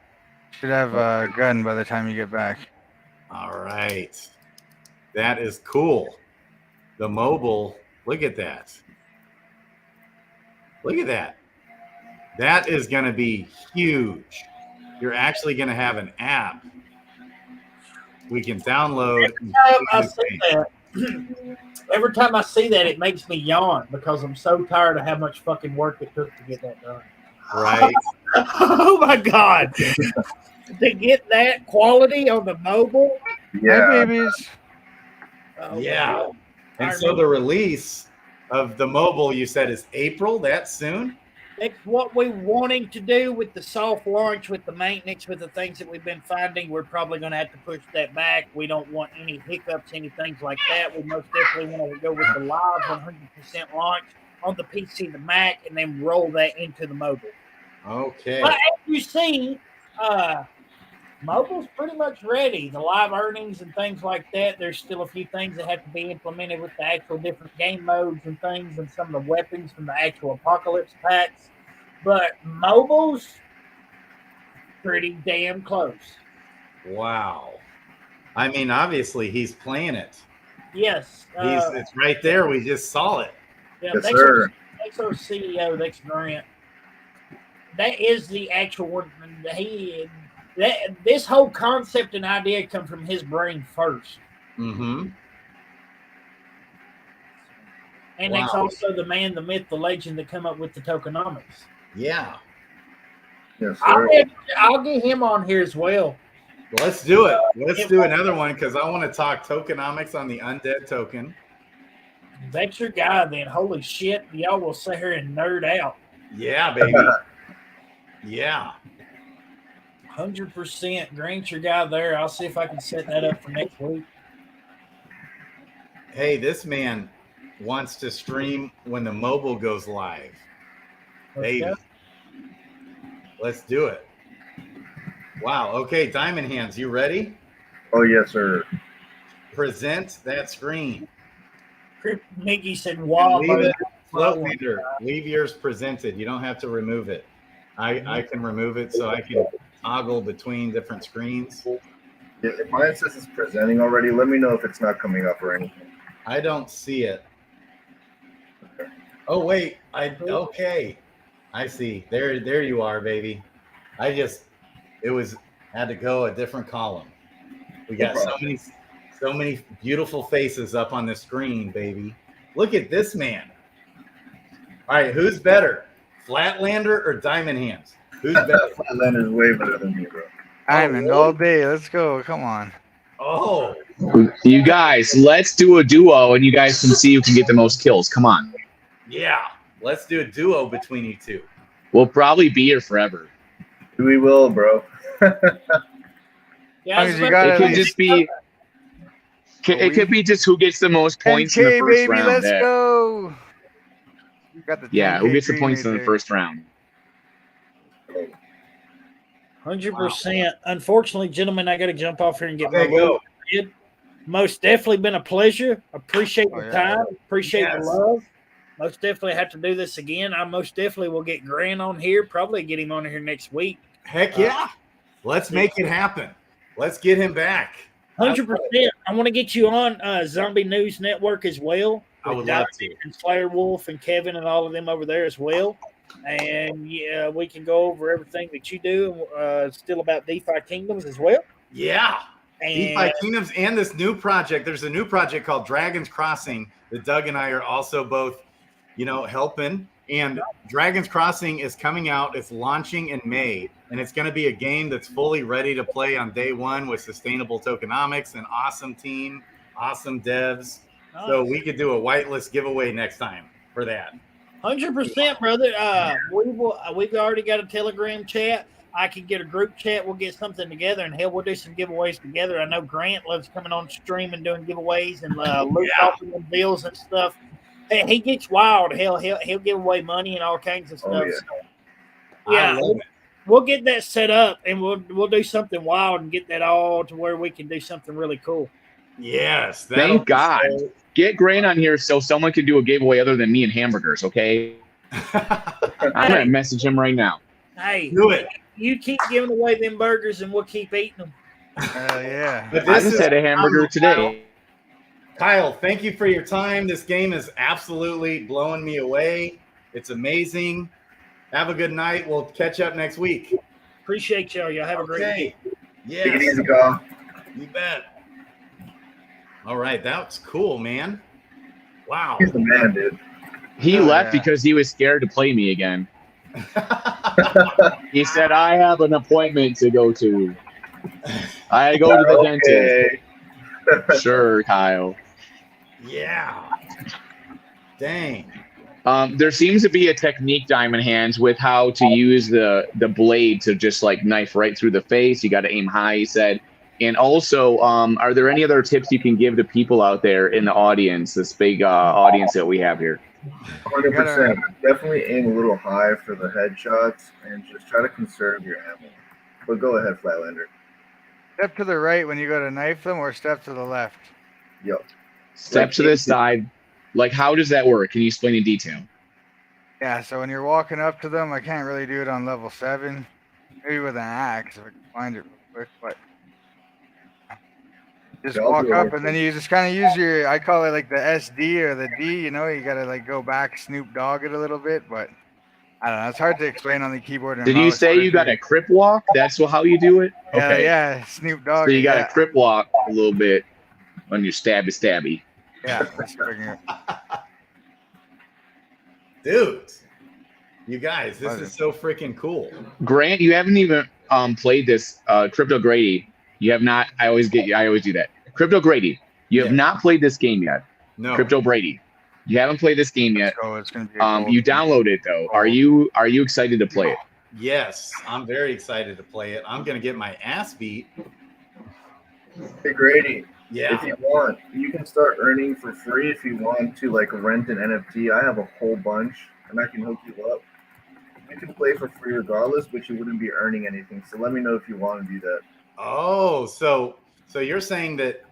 Should have a gun by the time you get back. All right. That is cool. The mobile, look at that. Look at that. That is going to be huge. You're actually going to have an app we can download. Every time I see that, it makes me yawn because I'm so tired of how much fucking work it took to get that done. Right. Oh my God. To get that quality on the mobile. Yeah. Hi, babies. Oh, Yeah. And so the release of the mobile, you said, is April, that soon? It's what we're wanting to do with the soft launch, with the maintenance, with the things that we've been finding. We're probably going to have to push that back. We don't want any hiccups, any things like that. We most definitely want to go with the live 100% launch on the PC, the Mac, and then roll that into the mobile. Okay. But as you see, mobile's pretty much ready. The live earnings and things like that, there's still a few things that have to be implemented with the actual different game modes and things and some of the weapons from the actual Apocalypse packs. But mobile's pretty damn close. Wow. I mean, obviously, he's playing it. Yes. It's right there. We just saw it. Yeah, Yes, sir. That's our CEO, that's Grant. That is the actual one. This whole concept and idea come from his brain first. Mm-hmm. And that's also the man, the myth, the legend that come up with the tokenomics. Yeah. Yes, sir. I'll get him on here as well. Let's do it. Let's do another one because I want to talk tokenomics on the Undead token. That's your guy then. Holy shit. Y'all will sit here and nerd out. Yeah, baby. Yeah. 100%. Grant's your guy there. I'll see if I can set that up for next week. Hey, this man wants to stream when the mobile goes live. Baby. Let's do it. Wow. Okay, Diamond Hands, you ready? Oh, yes, sir. Present that screen. Mickey said, wow. Leave yours presented. You don't have to remove it. I can remove it so I can toggle between different screens. If mine says it's presenting already, let me know if it's not coming up or anything. I don't see it. Oh, wait. Okay. I see. There you are, baby. Had to go a different column. We got so many beautiful faces up on the screen, baby. Look at this man. All right, who's better? Flatlander or Diamond Hands? Who's better? Flatlander's way better than me, bro. Diamond all day. Let's go. Come on. Oh. You guys, let's do a duo and you guys can see who can get the most kills. Come on. Yeah. Let's do a duo between you two. We'll probably be here forever. We will, bro. Yeah, it could just be. It could be just who gets the most points in the first baby, round. Let's go. You got the who gets the green points in the right first round? 100%. Unfortunately, gentlemen, I got to jump off here and get Okay, my go. load. Most definitely been a pleasure. Appreciate the time. Appreciate the love. Most definitely have to do this again. I most definitely will get Grant on here. Probably get him on here next week. Heck yeah. Let's make it happen. Let's get him back. 100%. I want to get you on Zombie News Network as well. I would love to. And Slayer Wolf and Kevin and all of them over there as well. and yeah, we can go over everything that you do. Still about DeFi Kingdoms as well. Yeah. DeFi And Kingdoms and this new project. There's a new project called Dragon's Crossing that Doug and I are also both, helping. And Dragon's Crossing is coming out. It's launching in May, and it's going to be a game that's fully ready to play on day one with sustainable tokenomics, an awesome team, awesome devs. nice. So we could do a whitelist giveaway next time for that. 100%, brother. We've already got a Telegram chat. I can get a group chat. We'll get something together, and hell, we'll do some giveaways together. I know Grant loves coming on stream and doing giveaways and loot offering deals and stuff. Hey, he gets wild. Hell, he'll give away money and all kinds of stuff. Oh, yeah. So, yeah, we'll get that set up, and we'll do something wild and get that all to where we can do something really cool. Yes. Thank God. Get Grant on here so someone can do a giveaway other than me and hamburgers, okay? I'm going to message him right now. Hey, Do it. You keep giving away them burgers, and we'll keep eating them. Yeah. But I this just is had a hamburger today. Kyle, thank you for your time. This game is absolutely blowing me away. It's amazing. Have a good night. We'll catch up next week. Appreciate y'all. Y'all have a great week. Yes. Take it easy, Kyle. You bet. All right. That's cool, man. Wow. He's the man, dude. He Oh, left yeah. because he was scared to play me again. He said, I have an appointment to go to. I go to the dentist. Sure, Kyle. Yeah. Dang. There seems to be a technique, Diamond Hands, with how to use the blade to just like knife right through the face. You got to aim high, he said. And also, are there any other tips you can give to people out there in the audience, this big audience that we have here? 100%. Definitely aim a little high for the headshots and just try to conserve your ammo. But go ahead, Flatlander. Step to the right when you go to knife them, or step to the left. Yo. Step to the side. Like, how does that work? Can you explain in detail? Yeah, so when you're walking up to them, I can't really do it on level 7. Maybe with an axe if I can find it real quick, but just Yeah, I'll walk do it up real and then you just kind of use your, I call it like the SD or the D, you gotta like go back, Snoop Dogg it a little bit, but I don't know, it's hard to explain on the keyboard and Did you mouse, say but you if got a crip walk? That's how you do it? Yeah, Okay. yeah, Snoop Dogg. So you got yeah. a crip walk a little bit on your stabby. Yeah, that's figuring it. Dude. You guys, this is so freaking cool. Grant, you haven't even played this Crypto Grady. You have not. I always do that. Crypto Grady, you have not played this game yet. No. Crypto Brady, you haven't played this game yet. So it's gonna be a You downloaded it though. Are you excited to play it? Yes, I'm very excited to play it. I'm gonna get my ass beat. Hey, Grady. Yeah. If you want, you can start earning for free if you want to like rent an NFT. I have a whole bunch and I can hook you up. You can play for free regardless, but you wouldn't be earning anything. So let me know if you want to do that. Oh, so you're saying that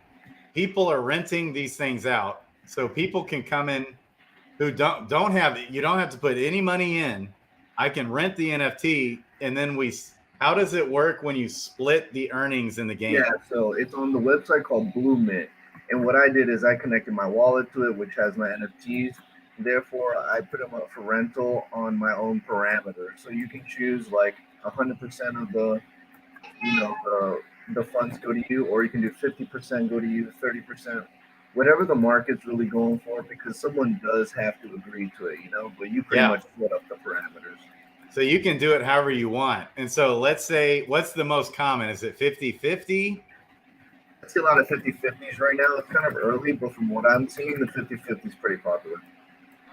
people are renting these things out so people can come in who don't have it. You don't have to put any money in. I can rent the NFT and then how does it work when you split the earnings in the game? Yeah, so it's on the website called Blue Mint. And what I did is I connected my wallet to it, which has my NFTs. Therefore, I put them up for rental on my own parameter. So you can choose like 100% of the funds go to you, or you can do 50% go to you, 30%, whatever the market's really going for, because someone does have to agree to it, but you pretty much set up the parameters. So you can do it however you want. And so let's say, what's the most common? Is it 50-50? I see a lot of 50-50s right now. It's kind of early, but from what I'm seeing, the 50-50 is pretty popular.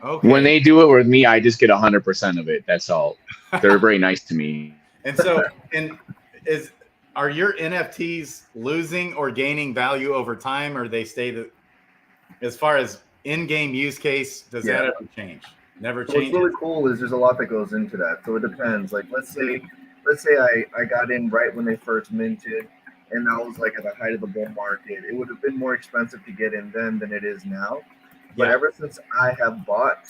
Okay. When they do it with me, I just get 100% of it. That's all. They're very nice to me. And so, are your NFTs losing or gaining value over time, or they stay as far as in-game use case, does that ever change? Never So change. what's really cool is there's a lot that goes into that. So it depends. Like let's say I got in right when they first minted, and that was like at the height of the bull market. It would have been more expensive to get in then than it is now. But ever since I have bought,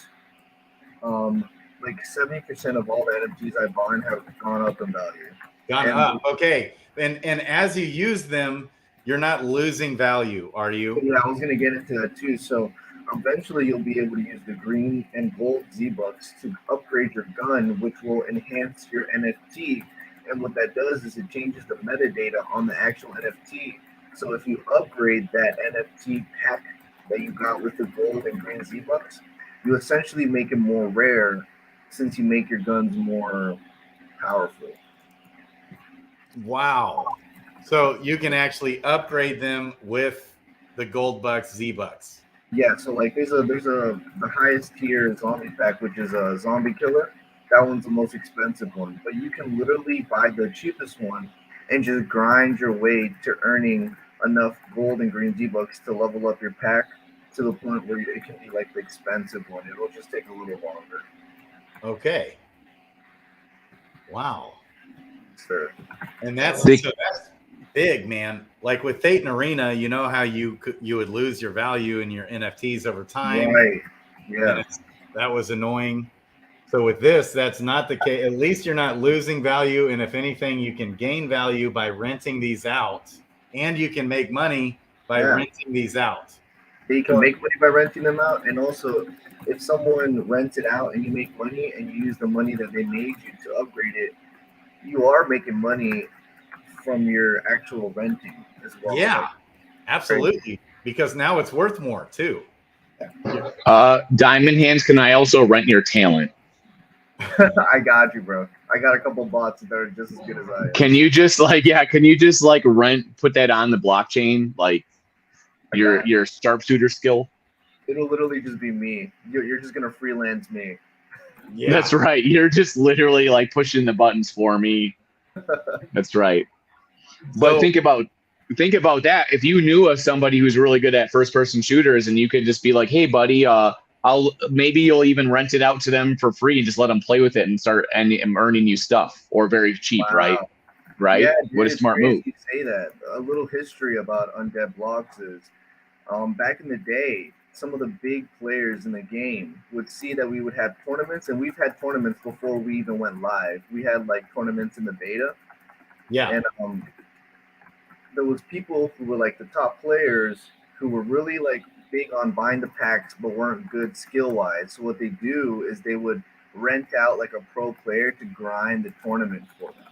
like 70% of all the NFTs I bought have gone up in value. Gone up. Okay. And as you use them, you're not losing value, are you? Yeah, I was gonna get into that too. So eventually you'll be able to use the green and gold Z-Bucks to upgrade your gun, which will enhance your NFT. And what that does is it changes the metadata on the actual NFT. So if you upgrade that NFT pack that you got with the gold and green Z-Bucks, you essentially make it more rare since you make your guns more powerful. Wow. So you can actually upgrade them with the gold bucks, Z-Bucks. Yeah, so like there's the highest tier zombie pack, which is a zombie killer. That one's the most expensive one, but you can literally buy the cheapest one and just grind your way to earning enough gold and green Z-Bucks to level up your pack to the point where it can be like the expensive one. It'll just take a little longer. Okay. Wow. Sure. And that's big, man. Like with Klaytn Arena, you know how you would lose your value in your NFTs over time. Right. Yeah. That was annoying. So with this, that's not the case. At least you're not losing value. And if anything, you can gain value by renting these out. And you can make money by renting these out. You can make money by renting them out. And also, if someone rents it out and you make money and you use the money that they made you to upgrade it, you are making money from your actual renting as well. Yeah, like, absolutely. Crazy. Because now it's worth more too. Diamond Hands, can I also rent your talent? I got you, bro. I got a couple bots that are just as good as I am. Can you just put that on the blockchain, like your sharpshooter skill? It'll literally just be me. You're just gonna freelance me. Yeah, that's right. You're just literally like pushing the buttons for me. That's right. But So, think about that. If you knew of somebody who's really good at first-person shooters, and you could just be like, "Hey, buddy, maybe you'll even rent it out to them for free and just let them play with it and start and earning you stuff or very cheap, right? Right? Yeah, dude, what a smart move. You say that. A little history about Undead Blocks is, back in the day, some of the big players in the game would see that we would have tournaments, and we've had tournaments before we even went live. We had like tournaments in the beta. yeah. And there was people who were like the top players who were really like big on buying the packs but weren't good skill wise. So what they do is they would rent out like a pro player to grind the tournament for them.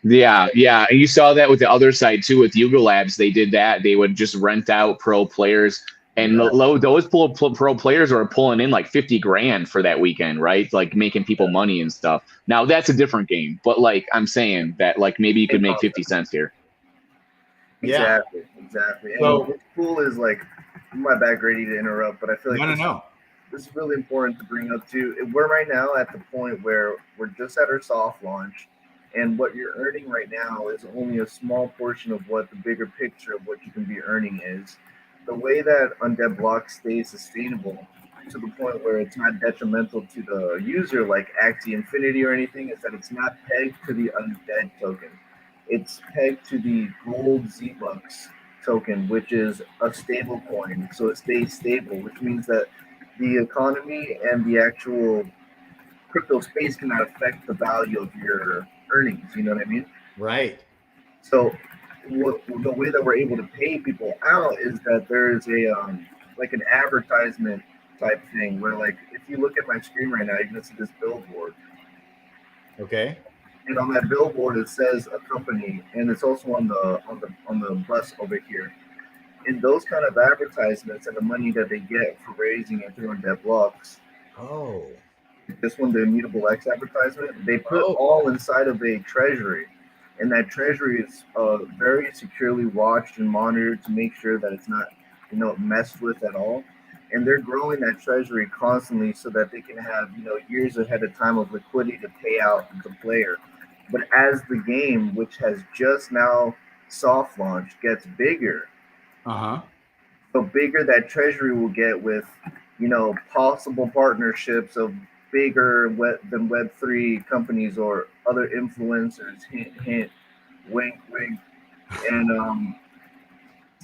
Yeah. And you saw that with the other side too, with Yuga Labs. They did that. They would just rent out pro players, and those pro players are pulling in like 50 grand for that weekend, right? Like making people money and stuff. Now that's a different game, but like I'm saying that like maybe you could make 50 cents here. Exactly. And So, what's cool is like, my bad, Grady, to interrupt, but I feel like this is really important to bring up too. We're right now at the point where we're just at our soft launch. And what you're earning right now is only a small portion of what the bigger picture of what you can be earning is. The way that Undead Blocks stays sustainable to the point where it's not detrimental to the user like Axie Infinity or anything is that it's not pegged to the Undead token. It's pegged to the gold Z-Bucks token, which is a stable coin. So it stays stable, which means that the economy and the actual crypto space cannot affect the value of your earnings. You know what I mean? right. So the way that we're able to pay people out is that there's a like an advertisement type thing where, like, if you look at my screen right now, you're gonna see this billboard. Okay. And on that billboard it says a company, and it's also on the bus over here. And those kind of advertisements and the money that they get for raising it through Undead Blocks. Oh. This one, the Immutable X advertisement, they put all inside of a treasury. And that treasury is very securely watched and monitored to make sure that it's not, messed with at all. And they're growing that treasury constantly so that they can have, years ahead of time of liquidity to pay out the player. But as the game, which has just now soft launch, gets bigger, the bigger that treasury will get with, possible partnerships of bigger than Web3 companies or other influencers, hint, hint, wink, wink. And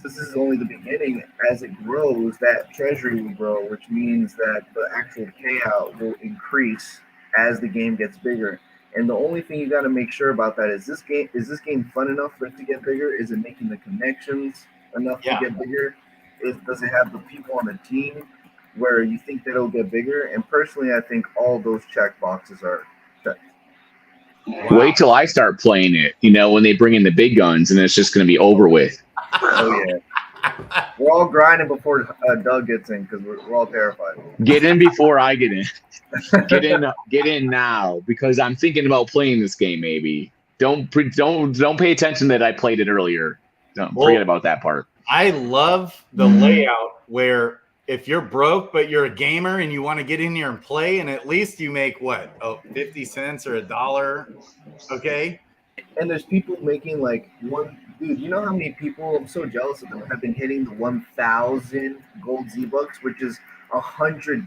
this is only the beginning. As it grows, that treasury will grow, which means that the actual payout will increase as the game gets bigger. And the only thing you got to make sure about that is this game fun enough for it to get bigger? Is it making the connections enough to get bigger? does it have the people on the team where you think that it'll get bigger? And personally, I think all those check boxes are checked. Wow. Wait till I start playing it. When they bring in the big guns, and it's just going to be over with. Oh yeah, we're all grinding before Doug gets in because we're all terrified. Get in before I get in. Get in now because I'm thinking about playing this game. Maybe don't pay attention that I played it earlier. Don't forget about that part. I love the layout where if you're broke but you're a gamer and you want to get in here and play, and at least you make 50 cents or $1, okay? And there's people making like dude, you know how many people, I'm so jealous of them, have been hitting the 1,000 gold Z-Bucks, which is $100,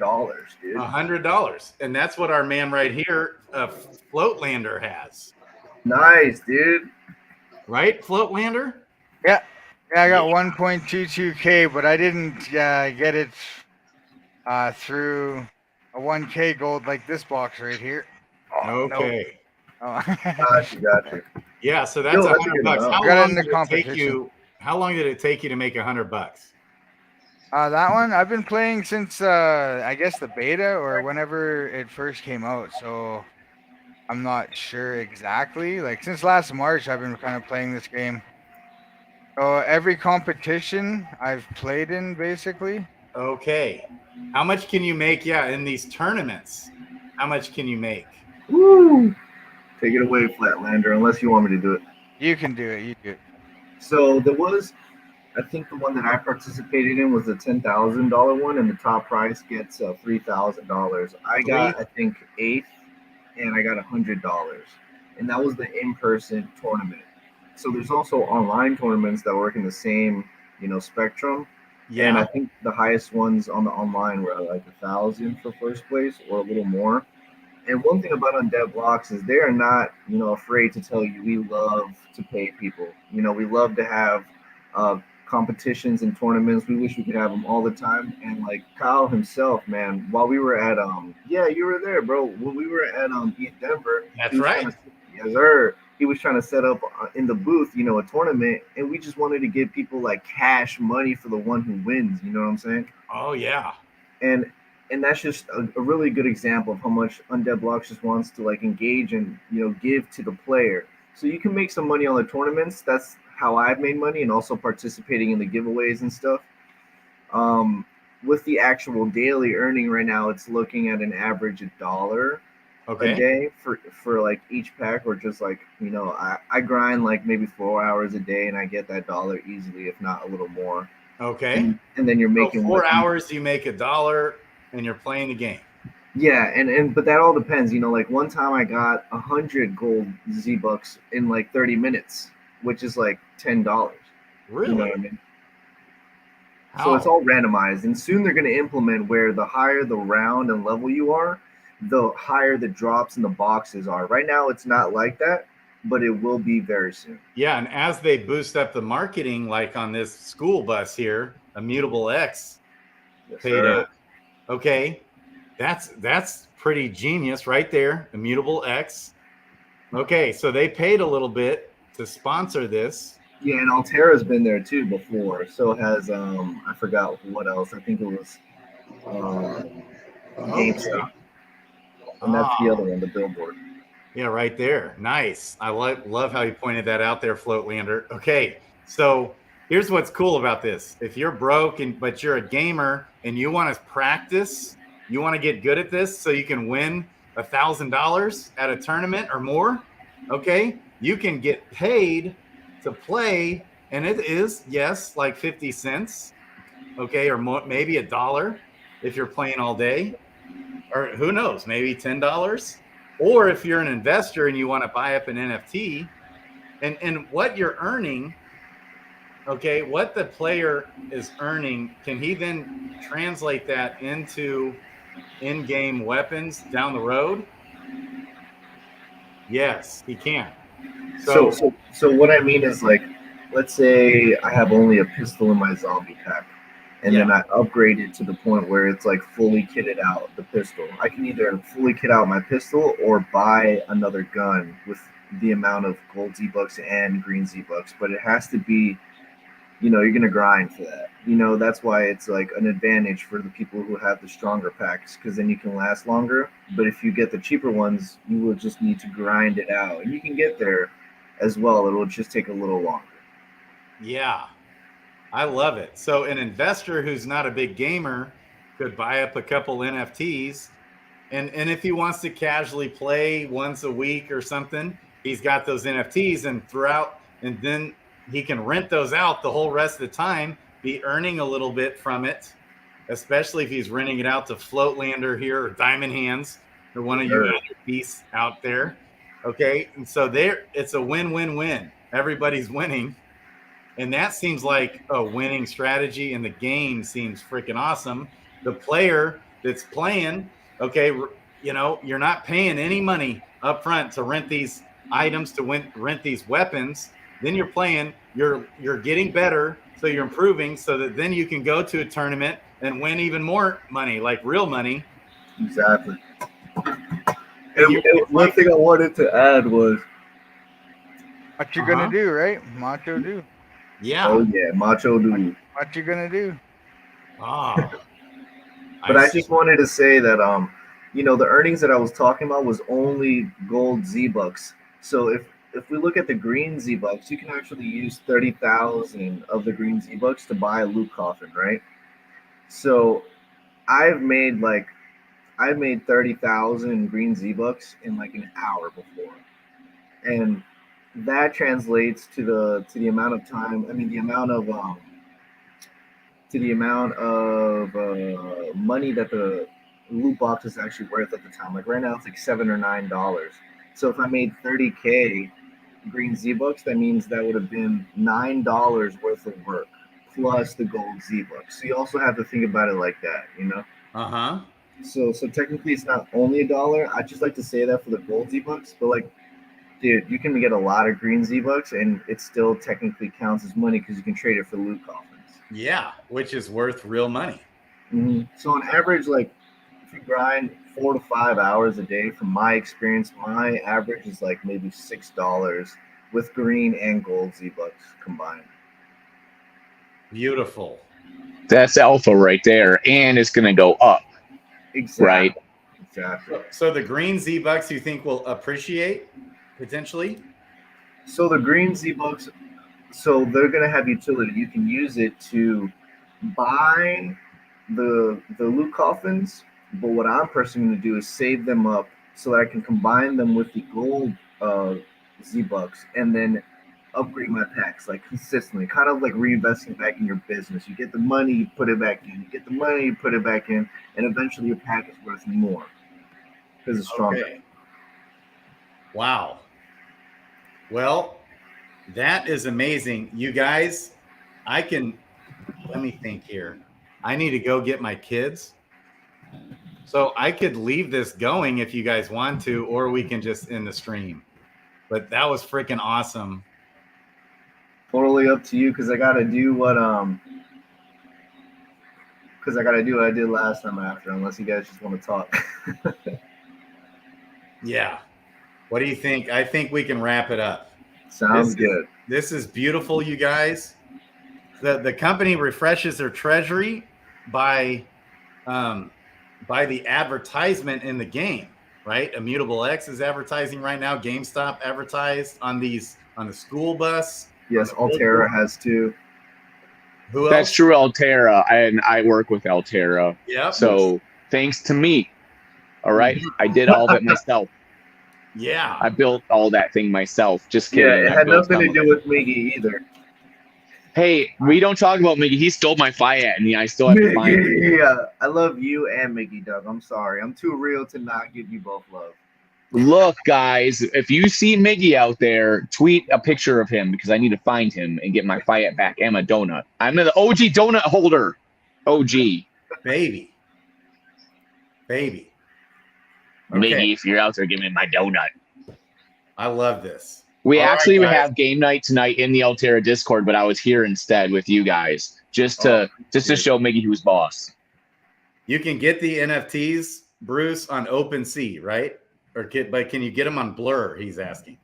dude. $100. And that's what our man right here, Floatlander, has. Nice, dude. Right, Floatlander? Yeah. Yeah, I got 1.22K, but I didn't get it through a 1K gold like this box right here. Oh, okay. No. Got you. Yeah, so that's $100. How long did it take you to make $100? That one I've been playing since I guess the beta or whenever it first came out. So I'm not sure exactly. Like since last March, I've been kind of playing this game. So every competition I've played in, basically. Okay. How much can you make? Yeah, in these tournaments, how much can you make? Woo! Take it away, Flatlander, unless you want me to do it. You can do it. You do it. So there was, I think the one that I participated in was the $10,000 one, and the top prize gets $3,000. I got, I think, 8th, and I got $100, and that was the in-person tournament. So there's also online tournaments that work in the same, spectrum. Yeah. And I think the highest ones on the online were like 1,000 for first place or a little more. And one thing about Undead Blocks is they are not, afraid to tell you we love to pay people. We love to have competitions and tournaments. We wish we could have them all the time. And like Kyle himself, man, while we were at yeah, you were there, bro. When we were at Denver, that's right. Yes, sir. He was trying to set up in the booth, a tournament, and we just wanted to give people like cash money for the one who wins. You know what I'm saying? Oh yeah. And that's just a really good example of how much Undead Blocks just wants to like engage and give to the player. So you can make some money on the tournaments. That's how I've made money, and also participating in the giveaways and stuff. With the actual daily earning right now, it's looking at an average $1 a day for like each pack, or just like I grind like maybe 4 hours a day, and I get that $1 easily, if not a little more. Okay. And then you're making 4 hours, you make $1, and you're playing the game. Yeah, but that all depends. Like one time I got 100 gold Z-Bucks in like 30 minutes, which is like $10. Really? You know what I mean? So it's all randomized, and soon they're going to implement where the higher the round and level you are, the higher the drops in the boxes are. Right now, it's not like that, but it will be very soon. Yeah, and as they boost up the marketing, like on this school bus here, Immutable X, paid up. Okay, that's pretty genius right there, Immutable X. Okay, so they paid a little bit to sponsor this. Yeah, and Altera's been there too before. So has I forgot what else. I think it was GameStop. And that's the other one, the billboard. Yeah, right there. Nice. I love how you pointed that out there, Floatlander. Okay, so here's what's cool about this. If you're broke but you're a gamer and you want to practice, you want to get good at this so you can win $1,000 at a tournament or more, okay, you can get paid to play, and it is, yes, like 50 cents, okay, or more, maybe $1 if you're playing all day. Or who knows, maybe $10. Or if you're an investor and you want to buy up an NFT, and what you're earning, okay, what the player is earning, can he then translate that into in-game weapons down the road? Yes, he can. So what I mean is, like, let's say I have only a pistol in my zombie pack. And then I upgrade it to the point where it's like fully kitted out, the pistol. I can either fully kit out my pistol or buy another gun with the amount of gold Z-Bucks and green Z-Bucks. But it has to be you're going to grind for that. That's why it's like an advantage for the people who have the stronger packs, because then you can last longer. But if you get the cheaper ones, you will just need to grind it out. And you can get there as well. It will just take a little longer. Yeah, I love it. So an investor who's not a big gamer could buy up a couple NFTs. And if he wants to casually play once a week or something, he's got those NFTs and then he can rent those out the whole rest of the time, be earning a little bit from it, especially if he's renting it out to Floatlander here or Diamond Hands or one of you other beasts out there. Okay. And so it's a win-win-win. Everybody's winning. And that seems like a winning strategy, and the game seems freaking awesome. The player that's playing, okay, you're not paying any money up front to rent these items, to rent these weapons. Then you're playing, you're getting better, so you're improving, so that then you can go to a tournament and win even more money, like real money. Exactly. And one thing I wanted to add was, what you gonna do, right? Macho do. Yeah. Oh yeah, Macho do. What you gonna do? Oh. But I just wanted to say that the earnings that I was talking about was only gold Z-Bucks. So if we look at the green Z-Bucks, you can actually use 30,000 of the green Z-Bucks to buy a loot coffin, right? So I've made 30,000 green Z-Bucks in like an hour before. And that translates to the amount of time, the amount of money that the loot box is actually worth at the time. Like right now it's like $7 or $9. So if I made 30K green Z-Bucks, that means that would have been $9 worth of work plus the gold Z-Bucks. So you also have to think about it like that, Uh-huh. So technically it's not only $1. I just like to say that for the gold Z-Bucks, but like, dude, you can get a lot of green Z-Bucks and it still technically counts as money because you can trade it for loot coffins. Yeah, which is worth real money. Mm-hmm. So on average, like if you grind 4 to 5 hours a day, from my experience, my average is like maybe $6 with green and gold Z-Bucks combined. Beautiful. That's alpha right there, and it's gonna go up. Exactly. Right. Exactly. So the green Z-Bucks you think will appreciate potentially? So the green Z-Bucks, so they're gonna have utility. You can use it to buy the loot coffins, but what I'm personally gonna do is save them up so that I can combine them with the gold Z-Bucks and then upgrade my packs like consistently, kind of like reinvesting back in your business. You get the money, you put it back in. You get the money, you put it back in, and eventually your pack is worth more because it's stronger. Okay. Wow. Well, that is amazing. You guys, let me think here. I need to go get my kids. So I could leave this going if you guys want to, or we can just end the stream. But that was freaking awesome. Totally up to you, because I gotta do what I did last time after, unless you guys just want to talk. Yeah. What do you think? I think we can wrap it up. Sounds good. This is beautiful, you guys. The company refreshes their treasury by the advertisement in the game, right? Immutable X is advertising right now. GameStop advertised on the school bus. Yes, Altera has too. Who else? That's true, Altera, and I work with Altera. Yeah. So thanks to me. All right, I did all of it myself. Yeah. I built all that thing myself. Just kidding. Yeah, it had nothing to do with Miggy either. Hey, we don't talk about Miggy. He stole my Fiat, and I still have to find him. Yeah, I love you and Miggy, Doug. I'm sorry. I'm too real to not give you both love. Look, guys, if you see Miggy out there, tweet a picture of him because I need to find him and get my Fiat back and my donut. I'm the OG donut holder. OG. Baby. Miggy, Okay. if you're out there, give me my donut. I love this. We All actually right, guys. have game night tonight in the Altera Discord, but I was here instead with you guys just to show Miggy who's boss. You can get the NFTs, Bruce, on OpenSea, right? But can you get them on Blur? He's asking.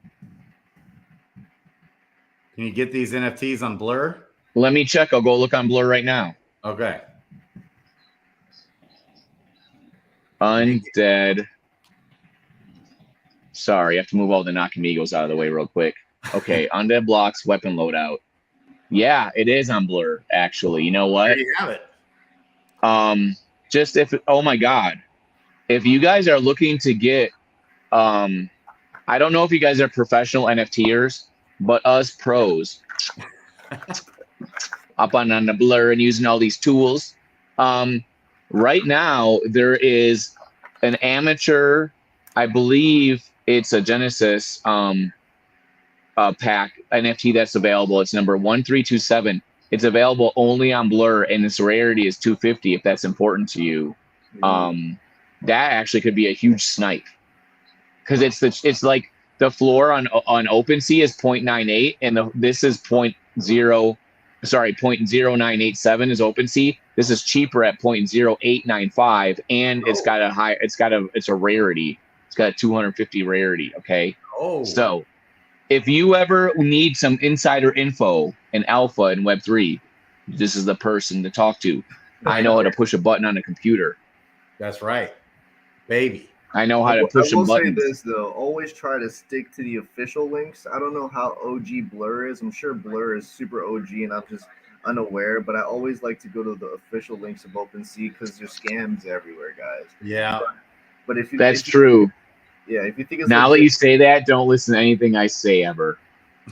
Can you get these NFTs on Blur? Let me check. I'll go look on Blur right now. Okay. Undead. Sorry, I have to move all the Nakamigos out of the way real quick. Okay, Undead blocks weapon loadout. Yeah, it is on Blur, actually. You know what? There you have it. Just if, oh my God. If you guys are looking to get, I don't know if you guys are professional NFTers, but us pros, up on the Blur and using all these tools. Right now, there is an amateur, I believe it's a Genesis pack NFT that's available. It's number 1327. It's available only on Blur, and its rarity is 250 if that's important to you. That actually could be a huge snipe. Because it's like the floor on OpenSea is 0.98, and this is 0.0987 is OpenSea. This is cheaper at 0.0895, and it's a rarity. It's got a 250 rarity. Okay. Oh. So if you ever need some insider info in alpha and Web3, this is the person to talk to. I know how to push a button on a computer. That's right, baby. I know how to push some buttons. I will say this though, always try to stick to the official links. I don't know how OG Blur is. I'm sure Blur is super OG and I'm just unaware, but I always like to go to the official links of OpenSea because there's scams everywhere, guys. Yeah. But if you That's true. Yeah, if you think it's now legit, that you say that, don't listen to anything I say ever.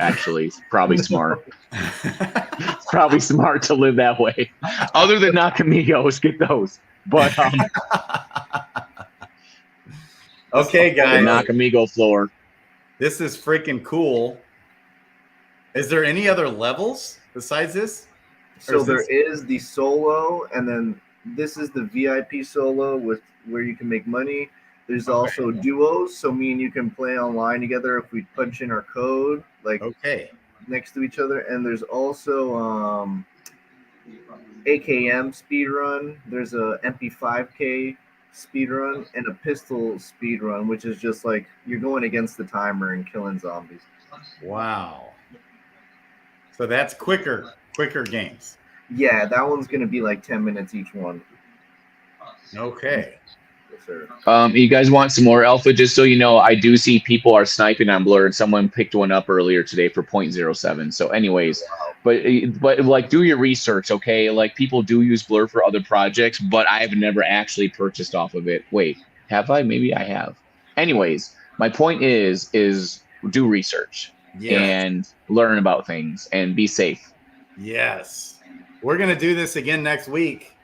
Actually, it's probably smart. It's probably smart to live that way. Other than Nakamigos, get those. But okay, guys. The Nakamigo floor. This is freaking cool. Is there any other levels besides this? So there is the solo, and then this is the VIP solo with where you can make money. There's also duos, so me and you can play online together if we punch in our code, like next to each other. And there's also AKM speedrun. There's a MP5K speedrun and a pistol speedrun, which is just like you're going against the timer and killing zombies. Wow. So that's quicker games. Yeah, that one's gonna be like 10 minutes each one. Okay. Yes, sir. You guys want some more alpha? Just so you know, I do see people are sniping on Blur, and someone picked one up earlier today for 0.07. So anyways, but like do your research, okay? Like people do use Blur for other projects, but I have never actually purchased off of it. Wait, have I? Maybe I have. Anyways, my point is do research and learn about things and be safe. Yes. We're going to do this again next week.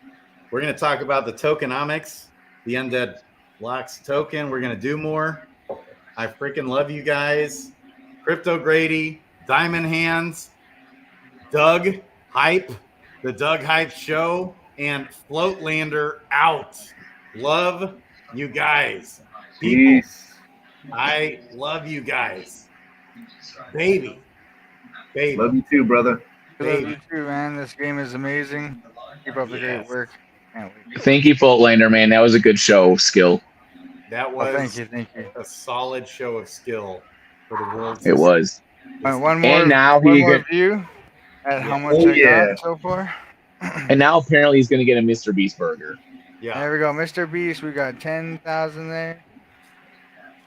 We're going to talk about the tokenomics, the Undead Blocks token. We're going to do more. I freaking love you guys. Crypto Grady, Diamond Hands, Doug Hype, the Doug Hype Show, and Floatlander out. Love you guys. People, Peace. I love you guys. Baby. Love you too, brother. Love you too, man. This game is amazing. Keep up the great work. Thank you, Floatlander, man. That was a good show, Skill. That was thank you. a solid show of skill for the world. It was. One more, and now one more view at how much I got so far. And now apparently he's going to get a Mr. Beast burger. Yeah. There we go. Mr. Beast, we got 10,000 there.